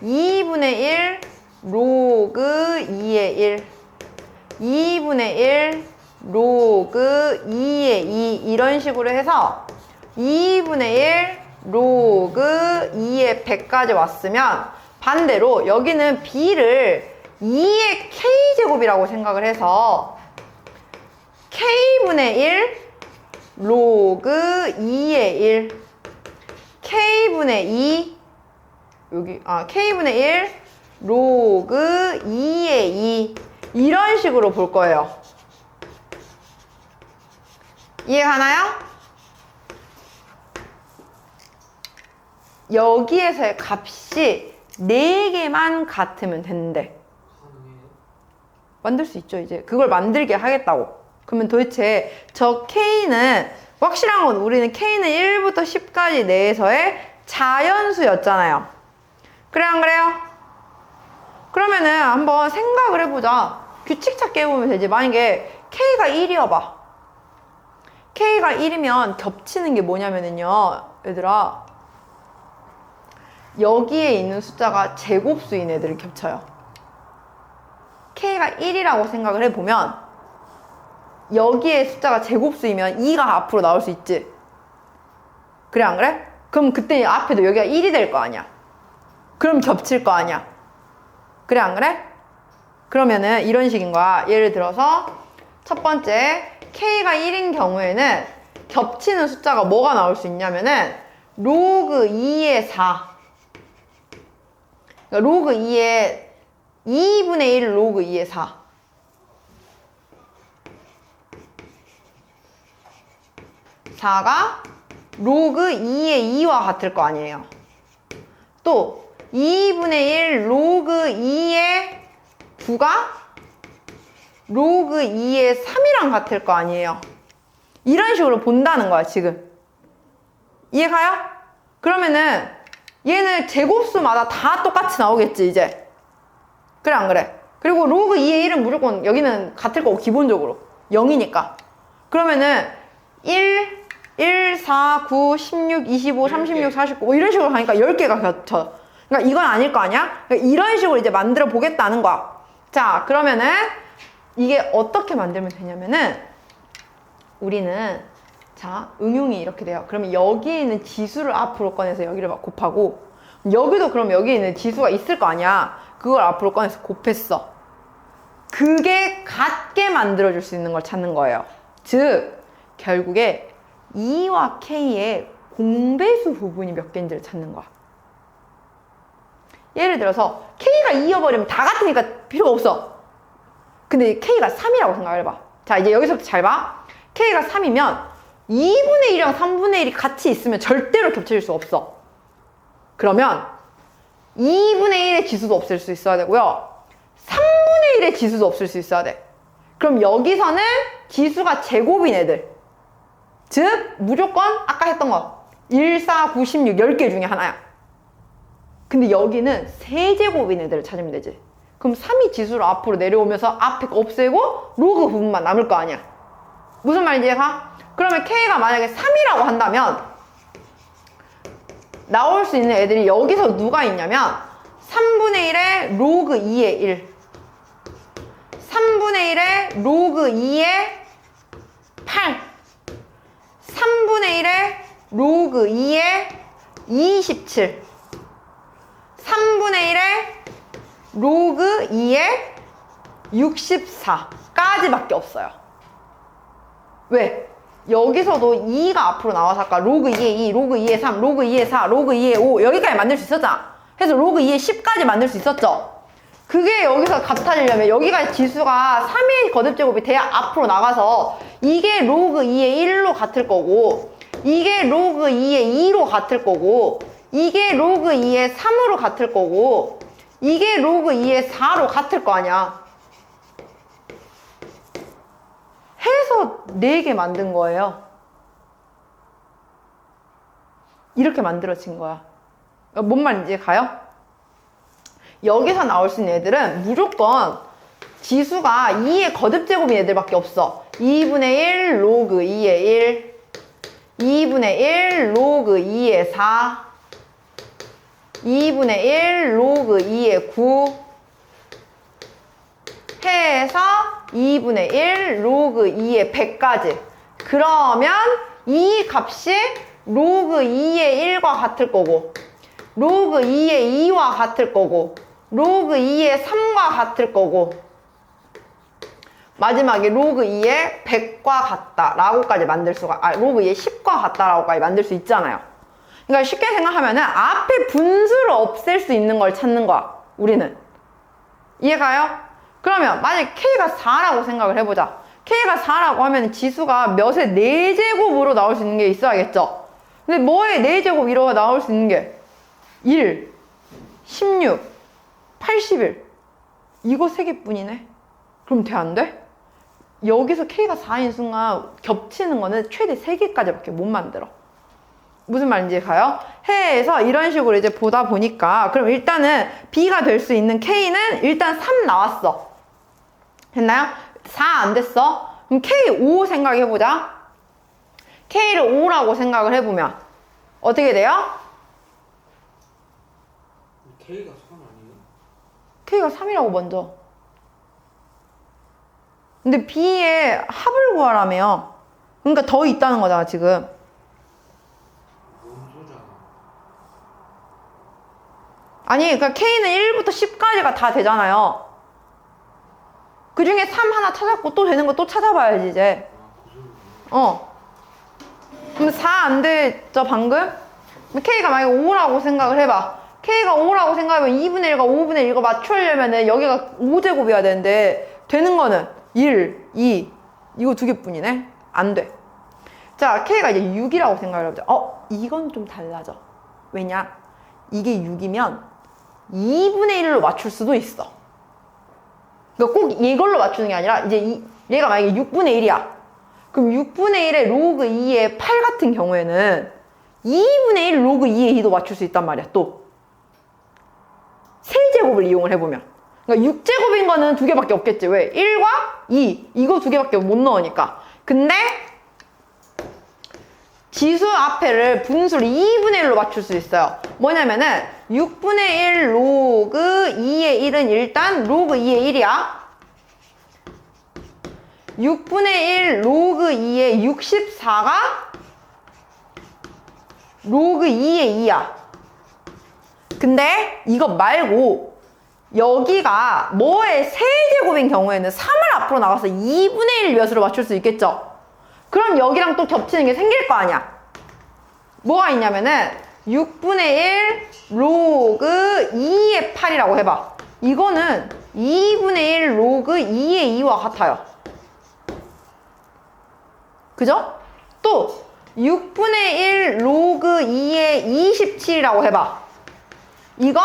2분의 1 로그 2의 1 2분의 1 로그 2의 2 이런 식으로 해서 2분의 1 로그 2의 100까지 왔으면 반대로 여기는 B를 2의 K제곱이라고 생각을 해서 K분의 1 로그 2의 1 K분의 2 K분의 1 로그 2의 2 이런 식으로 볼 거예요. 이해가나요? 여기에서의 값이 4개만 같으면 된대. 가능해요? 만들 수 있죠. 이제 그걸 만들게 하겠다고. 그러면 도대체 저 K는 확실한 건 우리는 K는 1부터 10까지 내에서의 자연수였잖아요. 그래 안 그래요? 그러면은 한번 생각을 해보자. 규칙 찾기 해보면 되지. 만약에 K가 1이어봐. K가 1이면 겹치는 게 뭐냐면은요. 얘들아 여기에 있는 숫자가 제곱수인 애들을 겹쳐요. K가 1이라고 생각을 해보면 여기에 숫자가 제곱수이면 2가 앞으로 나올 수 있지. 그래 안 그래? 그럼 그때 앞에도 여기가 1이 될 거 아니야. 그럼 겹칠 거 아니야. 그래 안 그래? 그러면은 이런 식인 거야. 예를 들어서 첫 번째 K가 1인 경우에는 겹치는 숫자가 뭐가 나올 수 있냐면은 로그 2의 4 그러니까 로그 2의 2분의 1 로그 2의 4 4가 로그 2의 2와 같을 거 아니에요. 또 2분의 1 로그 2의 9가 로그 2의 3이랑 같을 거 아니에요. 이런 식으로 본다는 거야 지금. 이해가요? 그러면은 얘는 제곱수마다 다 똑같이 나오겠지 이제. 그래 안 그래? 그리고 로그 2의 1은 무조건 여기는 같을 거고 기본적으로 0이니까. 그러면은 1, 4, 9, 16, 25, 36, 49 이런 식으로 가니까 10개가 겹쳐. 그러니까 이건 아닐 거 아니야? 그러니까 이런 식으로 이제 만들어 보겠다는 거야. 자, 그러면은 이게 어떻게 만들면 되냐면은 우리는 자, 응용이 이렇게 돼요. 그러면 여기에 있는 지수를 앞으로 꺼내서 여기를 막 곱하고 여기도 그럼 여기에 있는 지수가 있을 거 아니야. 그걸 앞으로 꺼내서 곱했어. 그게 같게 만들어줄 수 있는 걸 찾는 거예요. 즉, 결국에 E와 K의 공배수 부분이 몇 개인지를 찾는 거야. 예를 들어서 K가 2여버리면 다 같으니까 필요가 없어. 근데 K가 3이라고 생각해봐. 자, 이제 여기서부터 잘 봐. K가 3이면 2분의 1이랑 3분의 1이 같이 있으면 절대로 겹쳐질 수 없어. 그러면 2분의 1의 지수도 없을 수 있어야 되고요. 3분의 1의 지수도 없을 수 있어야 돼. 그럼 여기서는 지수가 제곱인 애들. 즉, 무조건 아까 했던 거 1, 4, 9, 16, 10개 중에 하나야. 근데 여기는 세제곱인 애들을 찾으면 되지. 그럼 3이 지수로 앞으로 내려오면서 앞에 거 없애고 로그 부분만 남을 거 아니야. 무슨 말인지 이해가? 그러면 K가 만약에 3이라고 한다면 나올 수 있는 애들이 여기서 누가 있냐면 3분의 1에 로그 2의 1, 3분의 1에 로그 2의 8, 3분의 1에 로그 2의 27, 3분의 1에 로그 2의 64까지밖에 없어요. 왜? 여기서도 2가 앞으로 나와서 아까 로그 2의 2, 로그 2의 3, 로그 2의 4, 로그 2의 5 여기까지 만들 수 있었잖아. 그래서 로그 2의 10까지 만들 수 있었죠. 그게 여기서 같아지려면 여기가 지수가 3의 거듭제곱이 돼야 앞으로 나가서 이게 로그 2의 1로 같을 거고 이게 로그 2의 2로 같을 거고 이게 로그 2의 3으로 같을 거고 이게 로그 2의 4로 같을 거 아니야. 해서 4개 만든 거예요. 이렇게 만들어진 거야. 뭔 말인지 가요? 여기서 나올 수 있는 애들은 무조건 지수가 2의 거듭제곱인 애들밖에 없어. 2분의 1 로그 2의 1, 2분의 1 로그 2의 4, 2분의 1 로그 2의 9 해서 2분의 1 로그 2의 100까지. 그러면 이 값이 로그 2의 1과 같을 거고 로그 2의 2와 같을 거고 로그 2의 3과 같을 거고 마지막에 로그 2의 100과 같다라고까지 만들 수가 로그 2의 10과 같다라고까지 만들 수 있잖아요. 그러니까 쉽게 생각하면은 앞에 분수를 없앨 수 있는 걸 찾는 거야, 우리는. 이해가요? 그러면 만약에 K가 4라고 생각을 해보자. K가 4라고 하면 지수가 몇의 4제곱으로 나올 수 있는 게 있어야겠죠? 근데 뭐의 4제곱 이러가 나올 수 있는 게 1, 16, 81 이거 3개뿐이네? 그럼 돼, 안 돼? 여기서 K가 4인 순간 겹치는 거는 최대 3개까지밖에 못 만들어. 무슨 말인지 가요? 해에서 이런 식으로 이제 보다 보니까 그럼 일단은 B가 될 수 있는 K는 일단 3 나왔어. 됐나요? 4 안 됐어? 그럼 K 5 생각해보자. K를 5라고 생각을 해보면 어떻게 돼요? K가 3 아니에요? K가 3이라고 먼저. 근데 B의 합을 구하라며. 그러니까 더 있다는 거잖아, 지금. 뭔 소리야? 아니, 그러니까 K는 1부터 10까지가 다 되잖아요. 그 중에 3 하나 찾았고 또 되는 거 또 찾아봐야지, 이제. 그 소리구나. 그럼 4 안 됐죠, 방금? K가 만약에 5라고 생각을 해봐. K가 5라고 생각하면 2분의 1과 5분의 1과 맞추려면은 여기가 5제곱이어야 되는데 되는 거는 1, 2 이거 2개뿐이네? 안 돼. 자, K가 이제 6이라고 생각을 해보자. 이건 좀 달라져. 왜냐? 이게 6이면 2분의 1로 맞출 수도 있어. 그러니까 꼭 이걸로 맞추는 게 아니라 이제 얘가 만약에 6분의 1이야. 그럼 6분의 1의 로그 2의 8 같은 경우에는 2분의 1 로그 2의 2도 맞출 수 있단 말이야, 또. 세제곱을 이용을 해보면. 그러니까 6제곱인 거는 2개밖에 없겠지. 왜? 1과 2. 이거 2개밖에 못 넣으니까. 근데 지수 앞에를 분수를 2분의 1로 맞출 수 있어요. 뭐냐면은 6분의 1 로그 2의 1은 일단 로그 2의 1이야. 6분의 1 로그 2의 64가 로그 2의 2야. 근데 이거 말고 여기가 뭐의 세제곱인 경우에는 3을 앞으로 나가서 2분의 1 몇으로 맞출 수 있겠죠? 그럼 여기랑 또 겹치는 게 생길 거 아니야. 뭐가 있냐면은 6분의 1 로그 2의 8이라고 해봐. 이거는 2분의 1 로그 2의 2와 같아요. 그죠? 또 6분의 1 로그 2의 27이라고 해봐. 이건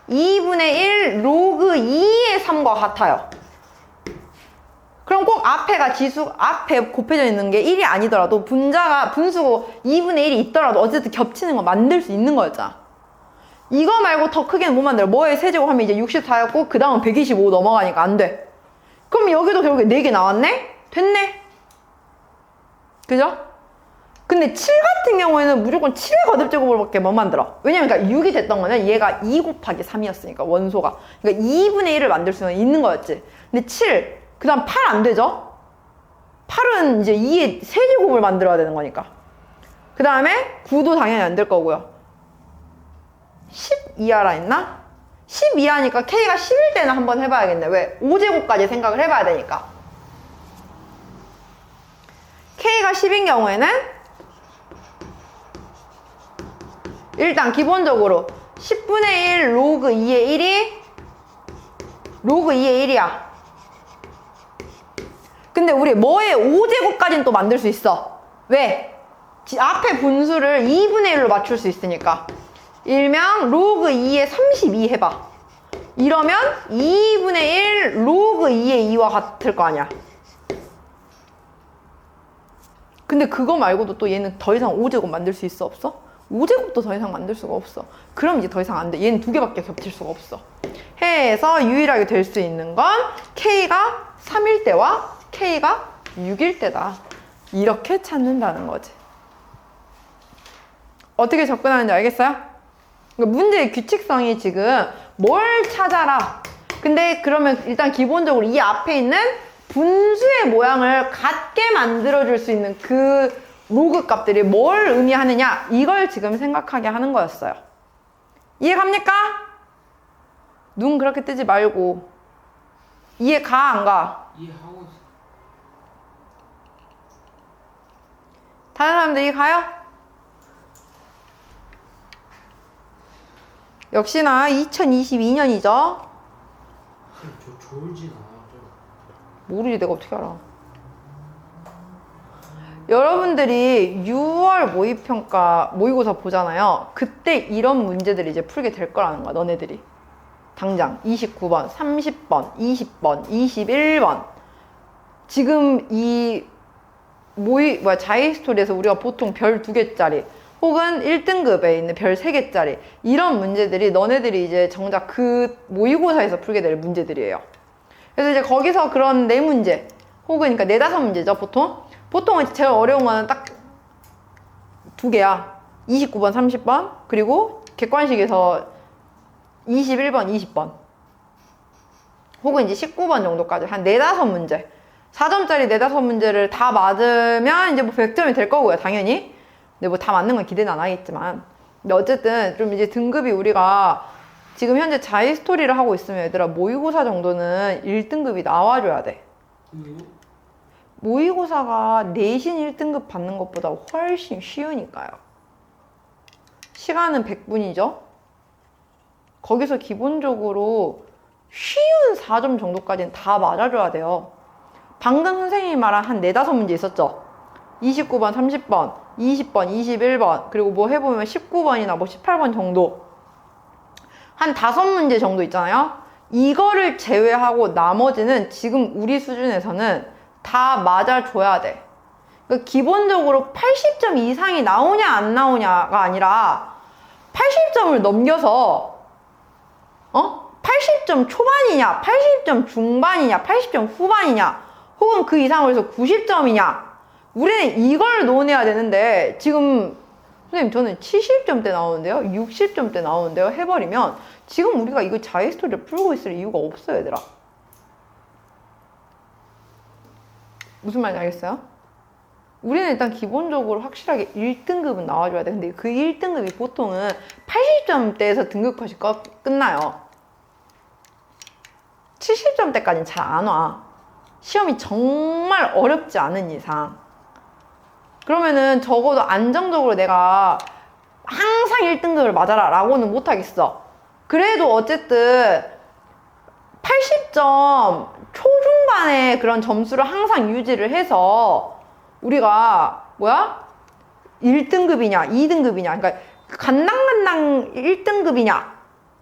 2분의 1 로그 2의 3과 같아요. 그럼 꼭 앞에가 앞에 곱해져 있는 게 1이 아니더라도 분수고 2분의 1이 있더라도 어쨌든 겹치는 거 만들 수 있는 거였잖아. 이거 말고 더 크게는 못 만들어. 뭐의 세제곱 하면 이제 64였고 그 다음은 125 넘어가니까 안 돼. 그럼 여기도 결국에 4개 나왔네? 됐네? 그죠? 근데 7 같은 경우에는 무조건 7의 거듭제곱으로밖에 못 만들어. 왜냐면 그러니까 6이 됐던 거는 얘가 2 곱하기 3이었으니까 원소가. 그러니까 2분의 1을 만들 수는 있는 거였지. 근데 7, 그 다음 8 안 되죠? 8은 이제 2의 세제곱을 만들어야 되는 거니까. 그 다음에 9도 당연히 안 될 거고요. 10 이하라 했나? 10 이하니까 K가 10일 때는 한번 해봐야겠네. 왜? 5제곱까지 생각을 해봐야 되니까. K가 10인 경우에는 일단 기본적으로 10분의 1 로그 2의 1이 로그 2의 1이야. 근데 우리 뭐의 5제곱까지는 또 만들 수 있어. 왜? 앞에 분수를 2분의 1로 맞출 수 있으니까. 일명 로그 2의 32 해봐. 이러면 2분의 1 로그 2의 2와 같을 거 아니야. 근데 그거 말고도 또 얘는 더 이상 5제곱 만들 수 있어? 없어? 5제곱도 더 이상 만들 수가 없어. 그럼 이제 더 이상 안 돼. 얘는 2개밖에 겹칠 수가 없어. 해서 유일하게 될 수 있는 건 K가 3일 때와 K가 6일 때다. 이렇게 찾는다는 거지. 어떻게 접근하는지 알겠어요? 그러니까 문제의 규칙성이 지금 뭘 찾아라. 근데 그러면 일단 기본적으로 이 앞에 있는 분수의 모양을 같게 만들어줄 수 있는 그 로그 값들이 뭘 의미하느냐, 이걸 지금 생각하게 하는 거였어요. 이해 갑니까? 눈 그렇게 뜨지 말고. 이해 가, 안 가? 이해하고 있어. 다른 사람들 이해 가요? 역시나 2022년이죠. 저 졸진 않았죠. 모르지, 내가 어떻게 알아. 여러분들이 6월 모의평가 모의고사 보잖아요. 그때 이런 문제들이 이제 풀게 될 거라는 거야, 너네들이. 당장 29번, 30번, 20번, 21번. 지금 이 자이스토리에서 우리가 보통 별 2개짜리 혹은 1등급에 있는 별 3개짜리 이런 문제들이 너네들이 이제 정작 그 모의고사에서 풀게 될 문제들이에요. 그래서 이제 거기서 그런 4문제 혹은 그러니까 4-5문제죠, 보통은 제일 어려운 거는 딱 2개야. 29번, 30번, 그리고 객관식에서 21번, 20번. 혹은 이제 19번 정도까지 한 4-5문제. 4점짜리 4-5문제를 다 맞으면 이제 뭐 100점이 될 거고요, 당연히. 근데 뭐 다 맞는 건 기대는 안 하겠지만. 근데 어쨌든 좀 이제 등급이 우리가 지금 현재 자이스토리를 하고 있으면 얘들아 모의고사 정도는 1등급이 나와줘야 돼. 모의고사가 내신 1등급 받는 것보다 훨씬 쉬우니까요. 시간은 100분이죠. 거기서 기본적으로 쉬운 4점 정도까지는 다 맞아줘야 돼요. 방금 선생님이 말한 한 4-5문제 있었죠. 29번, 30번, 20번, 21번, 그리고 뭐 해보면 19번이나 뭐 18번 정도. 한 5문제 정도 있잖아요. 이거를 제외하고 나머지는 지금 우리 수준에서는 다 맞아줘야 돼. 그러니까 기본적으로 80점 이상이 나오냐 안 나오냐가 아니라 80점을 넘겨서 80점 초반이냐 80점 중반이냐 80점 후반이냐 혹은 그 이상으로 해서 90점이냐 우리는 이걸 논해야 되는데 지금 선생님 저는 70점대 나오는데요? 60점대 나오는데요? 해버리면 지금 우리가 이거 자의 스토리를 풀고 있을 이유가 없어요, 얘들아. 무슨 말인지 알겠어요? 우리는 일단 기본적으로 확실하게 1등급은 나와줘야 돼. 근데 그 1등급이 보통은 80점대에서 등급 컷이 끝나요. 70점대까지는 잘 안 와. 시험이 정말 어렵지 않은 이상. 그러면은 적어도 안정적으로 내가 항상 1등급을 맞아라 라고는 못하겠어. 그래도 어쨌든 80점 초중반의 그런 점수를 항상 유지를 해서 우리가 1등급이냐 2등급이냐 그러니까 간당간당 1등급이냐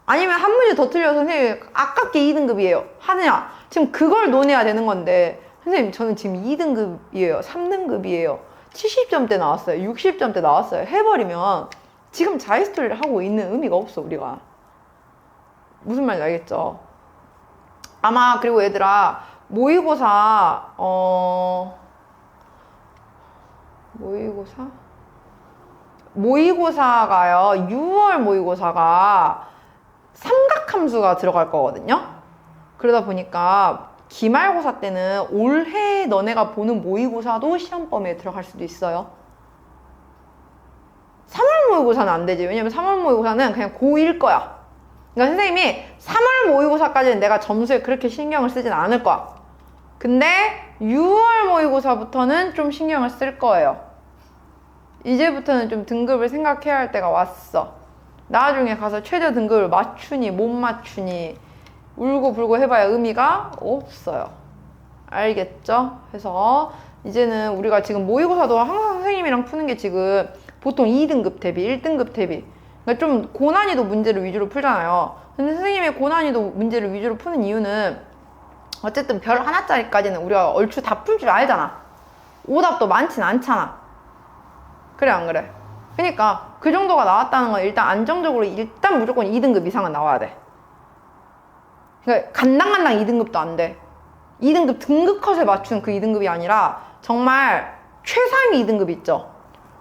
아니면 한 문제 더 틀려서 선생님 아깝게 2등급이에요 하느냐 지금 그걸 논해야 되는 건데 선생님 저는 지금 2등급이에요 3등급이에요 70점대 나왔어요 60점대 나왔어요 해버리면 지금 자이스토리를 하고 있는 의미가 없어 우리가. 무슨 말인지 알겠죠? 아마 그리고 얘들아 모의고사가요 6월 모의고사가 삼각함수가 들어갈 거거든요. 그러다 보니까 기말고사 때는 올해 너네가 보는 모의고사도 시험 범위에 들어갈 수도 있어요. 3월 모의고사는 안 되지. 왜냐면 3월 모의고사는 그냥 고1 거야. 그러니까 선생님이 3월 모의고사까지는 내가 점수에 그렇게 신경을 쓰진 않을 거야. 근데 6월 모의고사부터는 좀 신경을 쓸 거예요. 이제부터는 좀 등급을 생각해야 할 때가 왔어. 나중에 가서 최저 등급을 맞추니 못 맞추니 울고불고 해봐야 의미가 없어요. 알겠죠? 그래서 이제는 우리가 지금 모의고사도 항상 선생님이랑 푸는 게 지금 보통 2등급 대비, 1등급 대비 그러니까 좀 고난이도 문제를 위주로 풀잖아요. 근데 선생님이 고난이도 문제를 위주로 푸는 이유는 어쨌든 별 하나짜리까지는 우리가 얼추 다 풀 줄 알잖아. 오답도 많진 않잖아. 그래 안 그래? 그러니까 그 정도가 나왔다는 건 일단 안정적으로 일단 무조건 2등급 이상은 나와야 돼. 그러니까 간당간당 2등급도 안 돼. 2등급 등급 컷에 맞춘 그 2등급이 아니라 정말 최상위 2등급 있죠.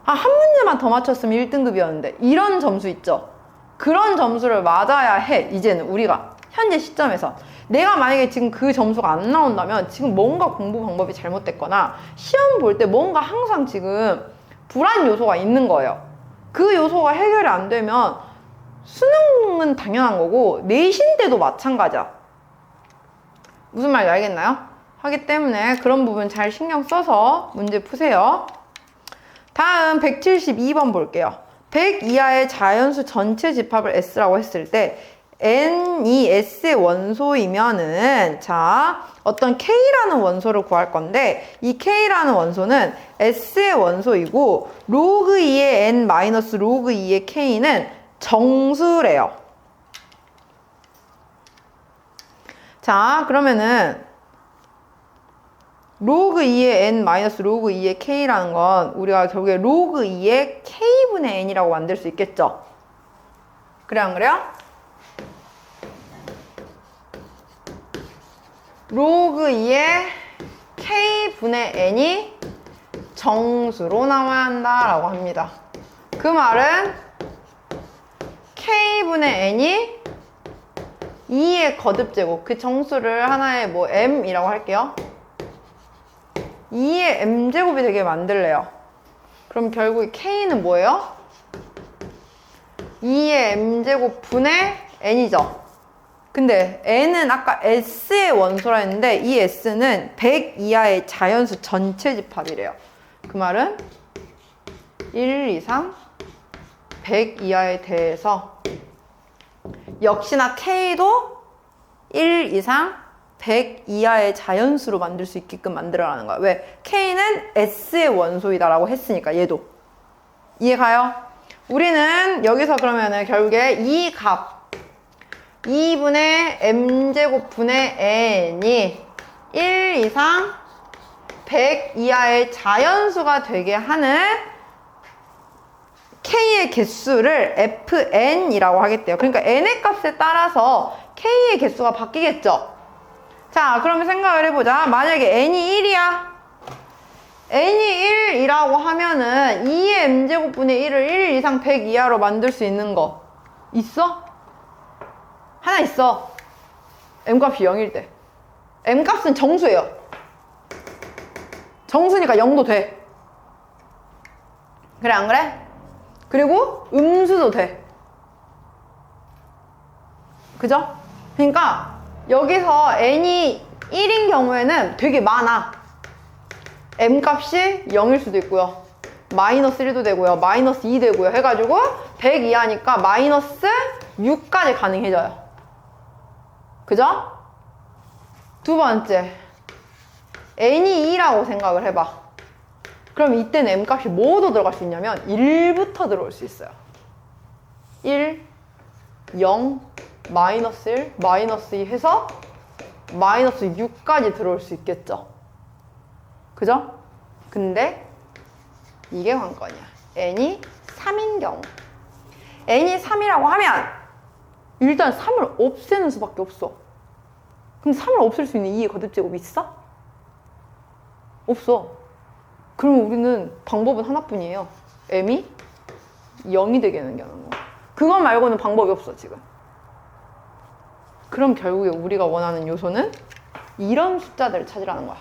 한 문제만 더 맞췄으면 1등급이었는데 이런 점수 있죠. 그런 점수를 맞아야 해. 이제는 우리가 현재 시점에서 내가 만약에 지금 그 점수가 안 나온다면 지금 뭔가 공부 방법이 잘못됐거나 시험 볼 때 뭔가 항상 지금 불안 요소가 있는 거예요. 그 요소가 해결이 안 되면 수능은 당연한 거고 내신 때도 마찬가지야. 무슨 말인지 알겠나요? 하기 때문에 그런 부분 잘 신경 써서 문제 푸세요. 다음 172번 볼게요. 100 이하의 자연수 전체 집합을 S라고 했을 때 N이 S의 원소이면은 자 어떤 K라는 원소를 구할 건데 이 K라는 원소는 S의 원소이고 로그 2의 N 마이너스 로그 2의 K는 정수래요. 자 그러면은 로그 2의 n 마이너스 로그 2의 k라는 건 우리가 결국에 로그 2의 k분의 n이라고 만들 수 있겠죠? 그래 안 그래요? 로그 2의 k분의 n이 정수로 나와야 한다라고 합니다. 그 말은 k분의 n이 2의 거듭제곱 그 정수를 하나의 뭐 m이라고 할게요. 2의 m제곱이 되게 만들래요. 그럼 결국 k는 뭐예요? 2의 m제곱 분의 n이죠. 근데 n은 아까 s의 원소라 했는데 이 s는 100 이하의 자연수 전체 집합이래요. 그 말은 1 이상 100 이하에 대해서 역시나 k도 1 이상 100 이하의 자연수로 만들 수 있게끔 만들어라는 거야. 왜? K는 S의 원소이다라고 했으니까 얘도. 이해가요? 우리는 여기서 그러면은 결국에 이 값 2분의 m제곱 분의 n이 1 이상 100 이하의 자연수가 되게 하는 K의 개수를 Fn이라고 하겠대요. 그러니까 N의 값에 따라서 K의 개수가 바뀌겠죠. 자, 그러면 생각을 해보자. 만약에 n이 1이야. n이 1이라고 하면은 2의 m제곱분의 1을 1 이상 100 이하로 만들 수 있는 거 있어? 하나 있어. m값이 0일 때. m값은 정수예요. 정수니까 0도 돼. 그래 안 그래? 그리고 음수도 돼. 그죠? 그러니까 여기서 n이 1인 경우에는 되게 많아. m값이 0일 수도 있고요. 마이너스 1도 되고요. 마이너스 2 되고요. 해가지고 100 이하니까 마이너스 6까지 가능해져요. 그죠? 두 번째, n이 2라고 생각을 해봐. 그럼 이때는 m값이 뭐도 들어갈 수 있냐면 1부터 들어올 수 있어요. 1, 0, 마이너스 1, 마이너스 2 해서 마이너스 6까지 들어올 수 있겠죠. 그죠? 근데 이게 관건이야. n이 3인 경우. n이 3이라고 하면 일단 3을 없애는 수밖에 없어. 근데 3을 없앨 수 있는 2의 거듭제곱 있어? 없어. 그러면 우리는 방법은 하나뿐이에요. m이 0이 되게 하는 거. 그거 말고는 방법이 없어 지금. 그럼 결국에 우리가 원하는 요소는 이런 숫자들을 찾으라는 거야.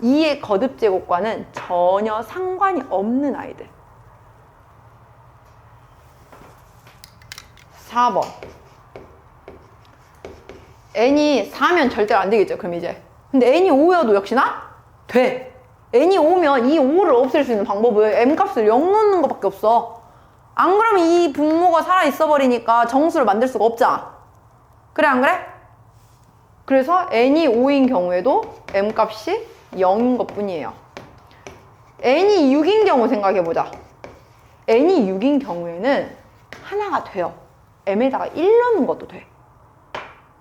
2의 거듭제곱과는 전혀 상관이 없는 아이들. 4번. n이 4면 절대로 안 되겠죠. 그럼 이제. 근데 n이 5여도 역시나 돼. n이 5면 이 5를 없앨 수 있는 방법은 m값을 0 넣는 것밖에 없어. 안 그러면 이 분모가 살아있어 버리니까 정수를 만들 수가 없잖아. 그래 안 그래? 그래서 n이 5인 경우에도 m값이 0인 것 뿐이에요. n이 6인 경우 생각해보자. n이 6인 경우에는 하나가 돼요. m에다가 1 넣는 것도 돼.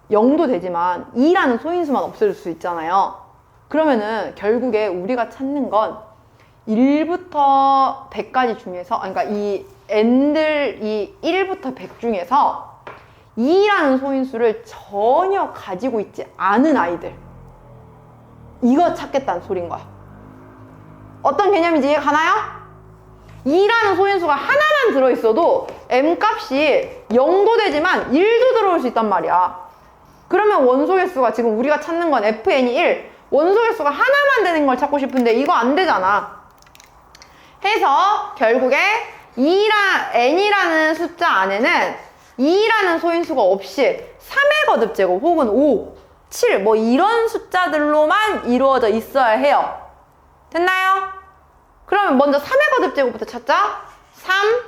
0도 되지만 2라는 소인수만 없앨 수 있잖아요. 그러면은 결국에 우리가 찾는 건 1부터 100까지 중에서, 그러니까 이 n들, 이 1부터 100 중에서 2라는 소인수를 전혀 가지고 있지 않은 아이들. 이거 찾겠다는 소린 거야. 어떤 개념인지 이해 가나요? 2라는 소인수가 하나만 들어있어도 m값이 0도 되지만 1도 들어올 수 있단 말이야. 그러면 원소개수가 지금 우리가 찾는 건 fn이 1, 원소개수가 하나만 되는 걸 찾고 싶은데 이거 안 되잖아. 해서 결국에 n이라는 숫자 안에는 2라는 소인수가 없이 3의 거듭제곱 혹은 5, 7 뭐 이런 숫자들로만 이루어져 있어야 해요. 됐나요? 그러면 먼저 3의 거듭제곱부터 찾자. 3,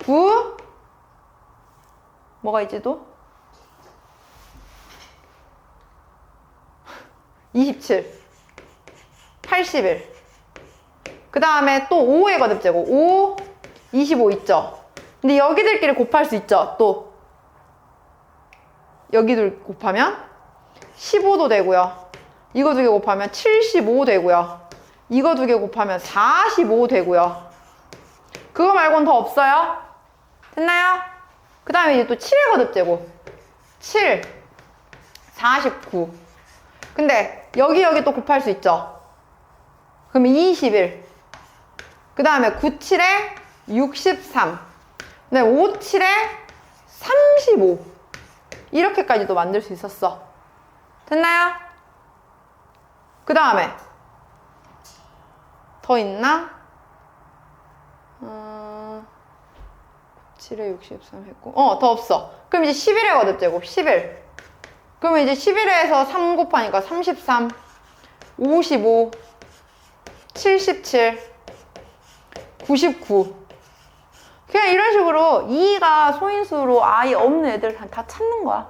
9 뭐가 있지 또? 27, 81. 그 다음에 또 5의 거듭제곱. 5, 25 있죠? 근데 여기들끼리 곱할 수 있죠? 또 여기들 곱하면 15도 되고요. 이거 두 개 곱하면 75 되고요. 이거 두 개 곱하면 45 되고요. 그거 말고는 더 없어요? 됐나요? 그 다음에 이제 또 7의 거듭제곱. 7, 49. 근데 여기 또 곱할 수 있죠? 그러면 21. 그 다음에 9, 7에 63. 네, 5, 7에 35. 이렇게까지도 만들 수 있었어. 됐나요? 그 다음에 더 있나? 7에 63 했고 더 없어. 그럼 이제 11의 거듭제곱 11. 그러면 이제 11에서 3 곱하니까 33, 55, 77, 99. 그냥 이런 식으로 2가 소인수로 아예 없는 애들 다 찾는 거야.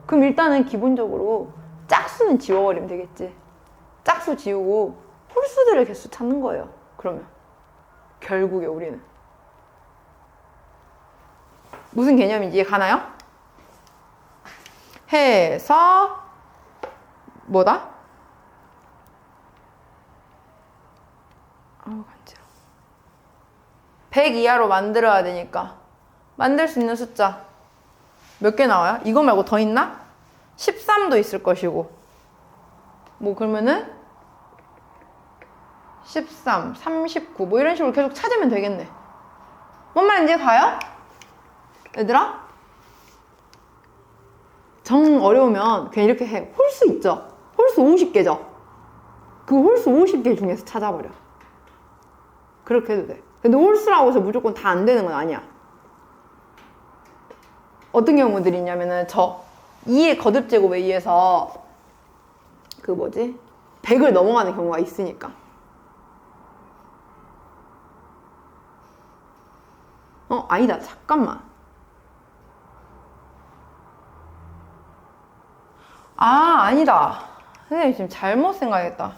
그럼 일단은 기본적으로 짝수는 지워버리면 되겠지. 짝수 지우고 홀수들의 개수 찾는 거예요. 그러면 결국에 우리는 무슨 개념인지 이해 가나요? 해서 뭐다? 아우 간지러워. 100 이하로 만들어야 되니까 만들 수 있는 숫자 몇 개 나와요? 이거 말고 더 있나? 13도 있을 것이고 뭐 그러면은 13, 39 뭐 이런 식으로 계속 찾으면 되겠네. 뭔 말인지 가요? 얘들아? 정 어려우면 그냥 이렇게 해. 홀수 있죠? 홀수 50개죠? 그 홀수 50개 중에서 찾아버려. 그렇게 해도 돼. 근데 홀수라고 해서 무조건 다 안 되는 건 아니야. 어떤 경우들이 있냐면은 2의 거듭제곱에 의해서 그 뭐지? 100을 넘어가는 경우가 있으니까. 아니다. 잠깐만. 아니다. 선생님 지금 잘못 생각했다.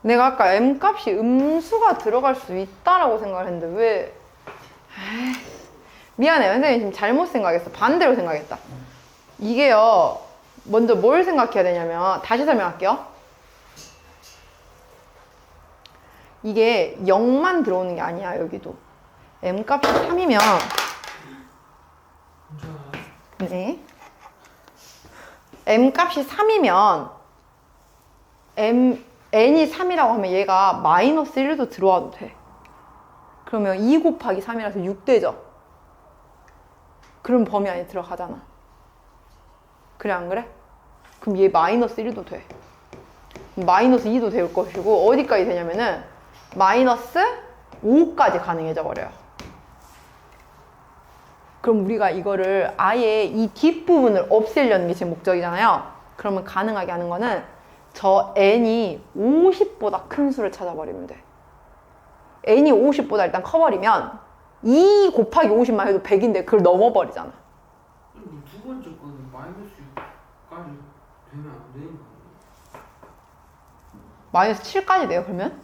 내가 아까 m값이 음수가 들어갈 수 있다라고 생각을 했는데 왜... 미안해요. 선생님 지금 잘못 생각했어. 반대로 생각했다. 이게요. 먼저 뭘 생각해야 되냐면 다시 설명할게요. 이게 0만 들어오는 게 아니야. 여기도. m값이 3이면 네. m값이 3이면 n이 3이라고 하면 얘가 마이너스 1도 들어와도 돼. 그러면 2 곱하기 3이라서 6 되죠? 그럼 범위 안에 들어가잖아. 그래 안 그래? 그럼 얘 마이너스 1도 돼. 마이너스 2도 될 것이고 어디까지 되냐면은 마이너스 5까지 가능해져 버려요. 그럼 우리가 이거를 아예 이 뒷부분을 없애려는 게 지금 목적이잖아요. 그러면 가능하게 하는 거는 저 n이 50보다 큰 수를 찾아버리면 돼. n이 50보다 일단 커버리면 2 곱하기 50만 해도 100인데 그걸 넘어버리잖아. 두 번째 거는 마이너스 6까지 되면 안 되는 거 아니에요? 마이너스 7까지 돼요 그러면?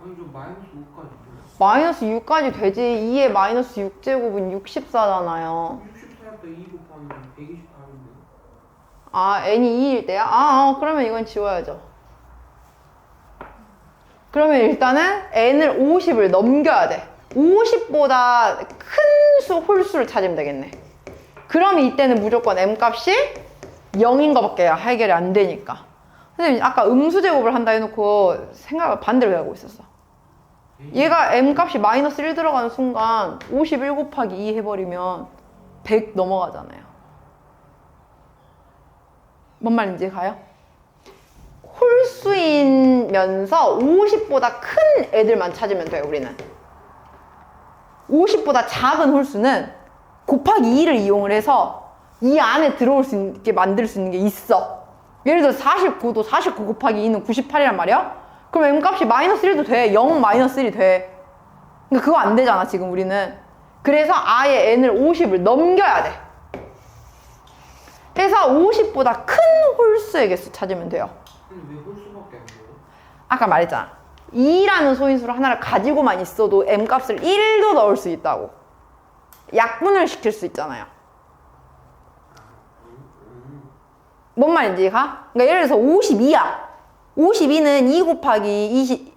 아니 저 마이너스 5까지 돼요. 마이너스 6까지 되지. 2의 마이너스 6제곱은 64잖아요. 64에 2 곱하면 128인데. n이 2일 때야? 그러면 이건 지워야죠. 그러면 일단은 n을 50을 넘겨야 돼. 50보다 큰 홀수를 찾으면 되겠네. 그럼 이때는 무조건 m값이 0인 거밖에 해결이 안 되니까. 선생님 아까 음수제곱을 한다 해놓고 생각을 반대로 하고 있었어. 얘가 m값이 마이너스 1 들어가는 순간 51 곱하기 2 해버리면 100 넘어가잖아요. 뭔 말인지 가요? 홀수이면서 50보다 큰 애들만 찾으면 돼요, 우리는. 50보다 작은 홀수는 곱하기 2를 이용을 해서 이 안에 들어올 수 있게 만들 수 있는 게 있어. 예를 들어 49도 49 곱하기 2는 98이란 말이야? 그럼 m값이 마이너스 1도 돼. 0 마이너스 1이 돼. 그러니까 그거 안 되잖아, 지금 우리는. 그래서 아예 n을 50을 넘겨야 돼. 해서 50보다 큰 홀수의 개수 찾으면 돼요. 근데 왜 홀수밖에 안 돼요? 아까 말했잖아. 2라는 소인수를 하나를 가지고만 있어도 m값을 1도 넣을 수 있다고. 약분을 시킬 수 있잖아요. 뭔 말인지 가? 그러니까 예를 들어서 52야. 52는 2 곱하기 20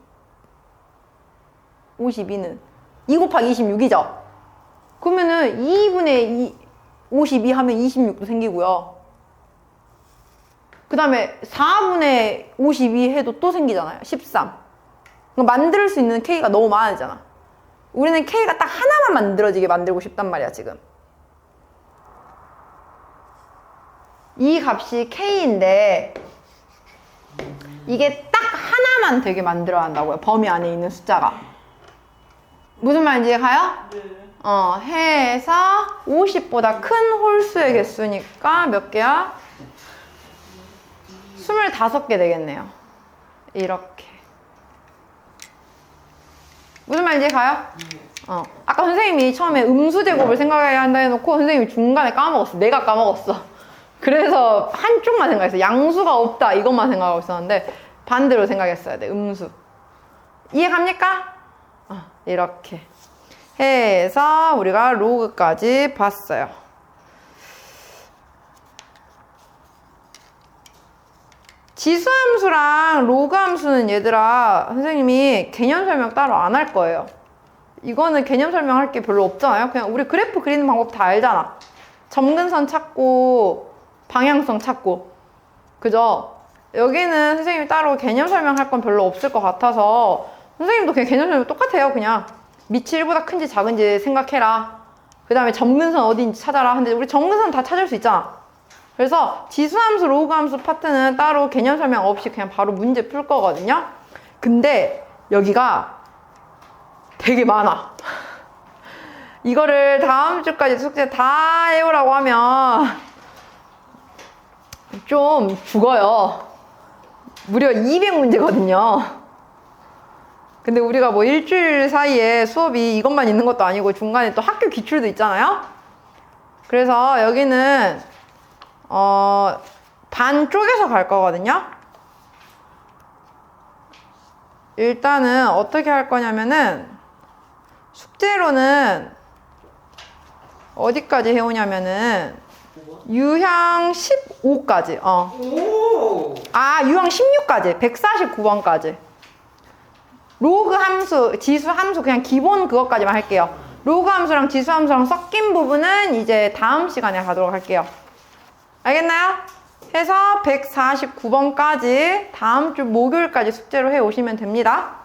52는 2 곱하기 26이죠? 그러면은 2분의 52 하면 26도 생기고요. 그 다음에 4분의 52 해도 또 생기잖아요. 13. 그러니까 만들 수 있는 K가 너무 많아지잖아. 우리는 K가 딱 하나만 만들어지게 만들고 싶단 말이야, 지금. 이 값이 K인데 이게 딱 하나만 되게 만들어야 한다고요. 범위 안에 있는 숫자가. 무슨 말인지 가요? 네. 해서 50보다 큰 홀수의 개수니까 몇 개야? 25개 되겠네요. 이렇게. 무슨 말인지 가요? 아까 선생님이 처음에 음수제곱을 생각해야 한다 해놓고 선생님이 중간에 까먹었어. 내가 까먹었어. 그래서 한쪽만 생각했어. 양수가 없다 이것만 생각하고 있었는데 반대로 생각했어야 돼. 음수. 이해갑니까? 이렇게 해서 우리가 로그까지 봤어요. 지수함수랑 로그함수는 얘들아 선생님이 개념 설명 따로 안 할 거예요. 이거는 개념 설명할 게 별로 없잖아요. 그냥 우리 그래프 그리는 방법 다 알잖아. 점근선 찾고 방향성 찾고 그죠? 여기는 선생님이 따로 개념 설명할 건 별로 없을 것 같아서 선생님도 그냥 개념 설명 똑같아요. 그냥 밑이 1보다 큰지 작은지 생각해라. 그 다음에 점근선 어디인지 찾아라. 근데 우리 점근선 다 찾을 수 있잖아. 그래서 지수함수, 로그함수 파트는 따로 개념 설명 없이 그냥 바로 문제 풀 거거든요. 근데 여기가 되게 많아. 이거를 다음 주까지 숙제 다 해오라고 하면 좀 죽어요. 무려 200문제거든요. 근데 우리가 뭐 일주일 사이에 수업이 이것만 있는 것도 아니고 중간에 또 학교 기출도 있잖아요. 그래서 여기는 반 쪼개서 갈 거거든요. 일단은 어떻게 할 거냐면은 숙제로는 어디까지 해오냐면은 유형 15까지 오! 유형 16까지 149번까지 로그 함수, 지수 함수 그냥 기본 그것까지만 할게요. 로그 함수랑 지수 함수랑 섞인 부분은 이제 다음 시간에 가도록 할게요. 알겠나요? 해서 149번까지 다음 주 목요일까지 숙제로 해 오시면 됩니다.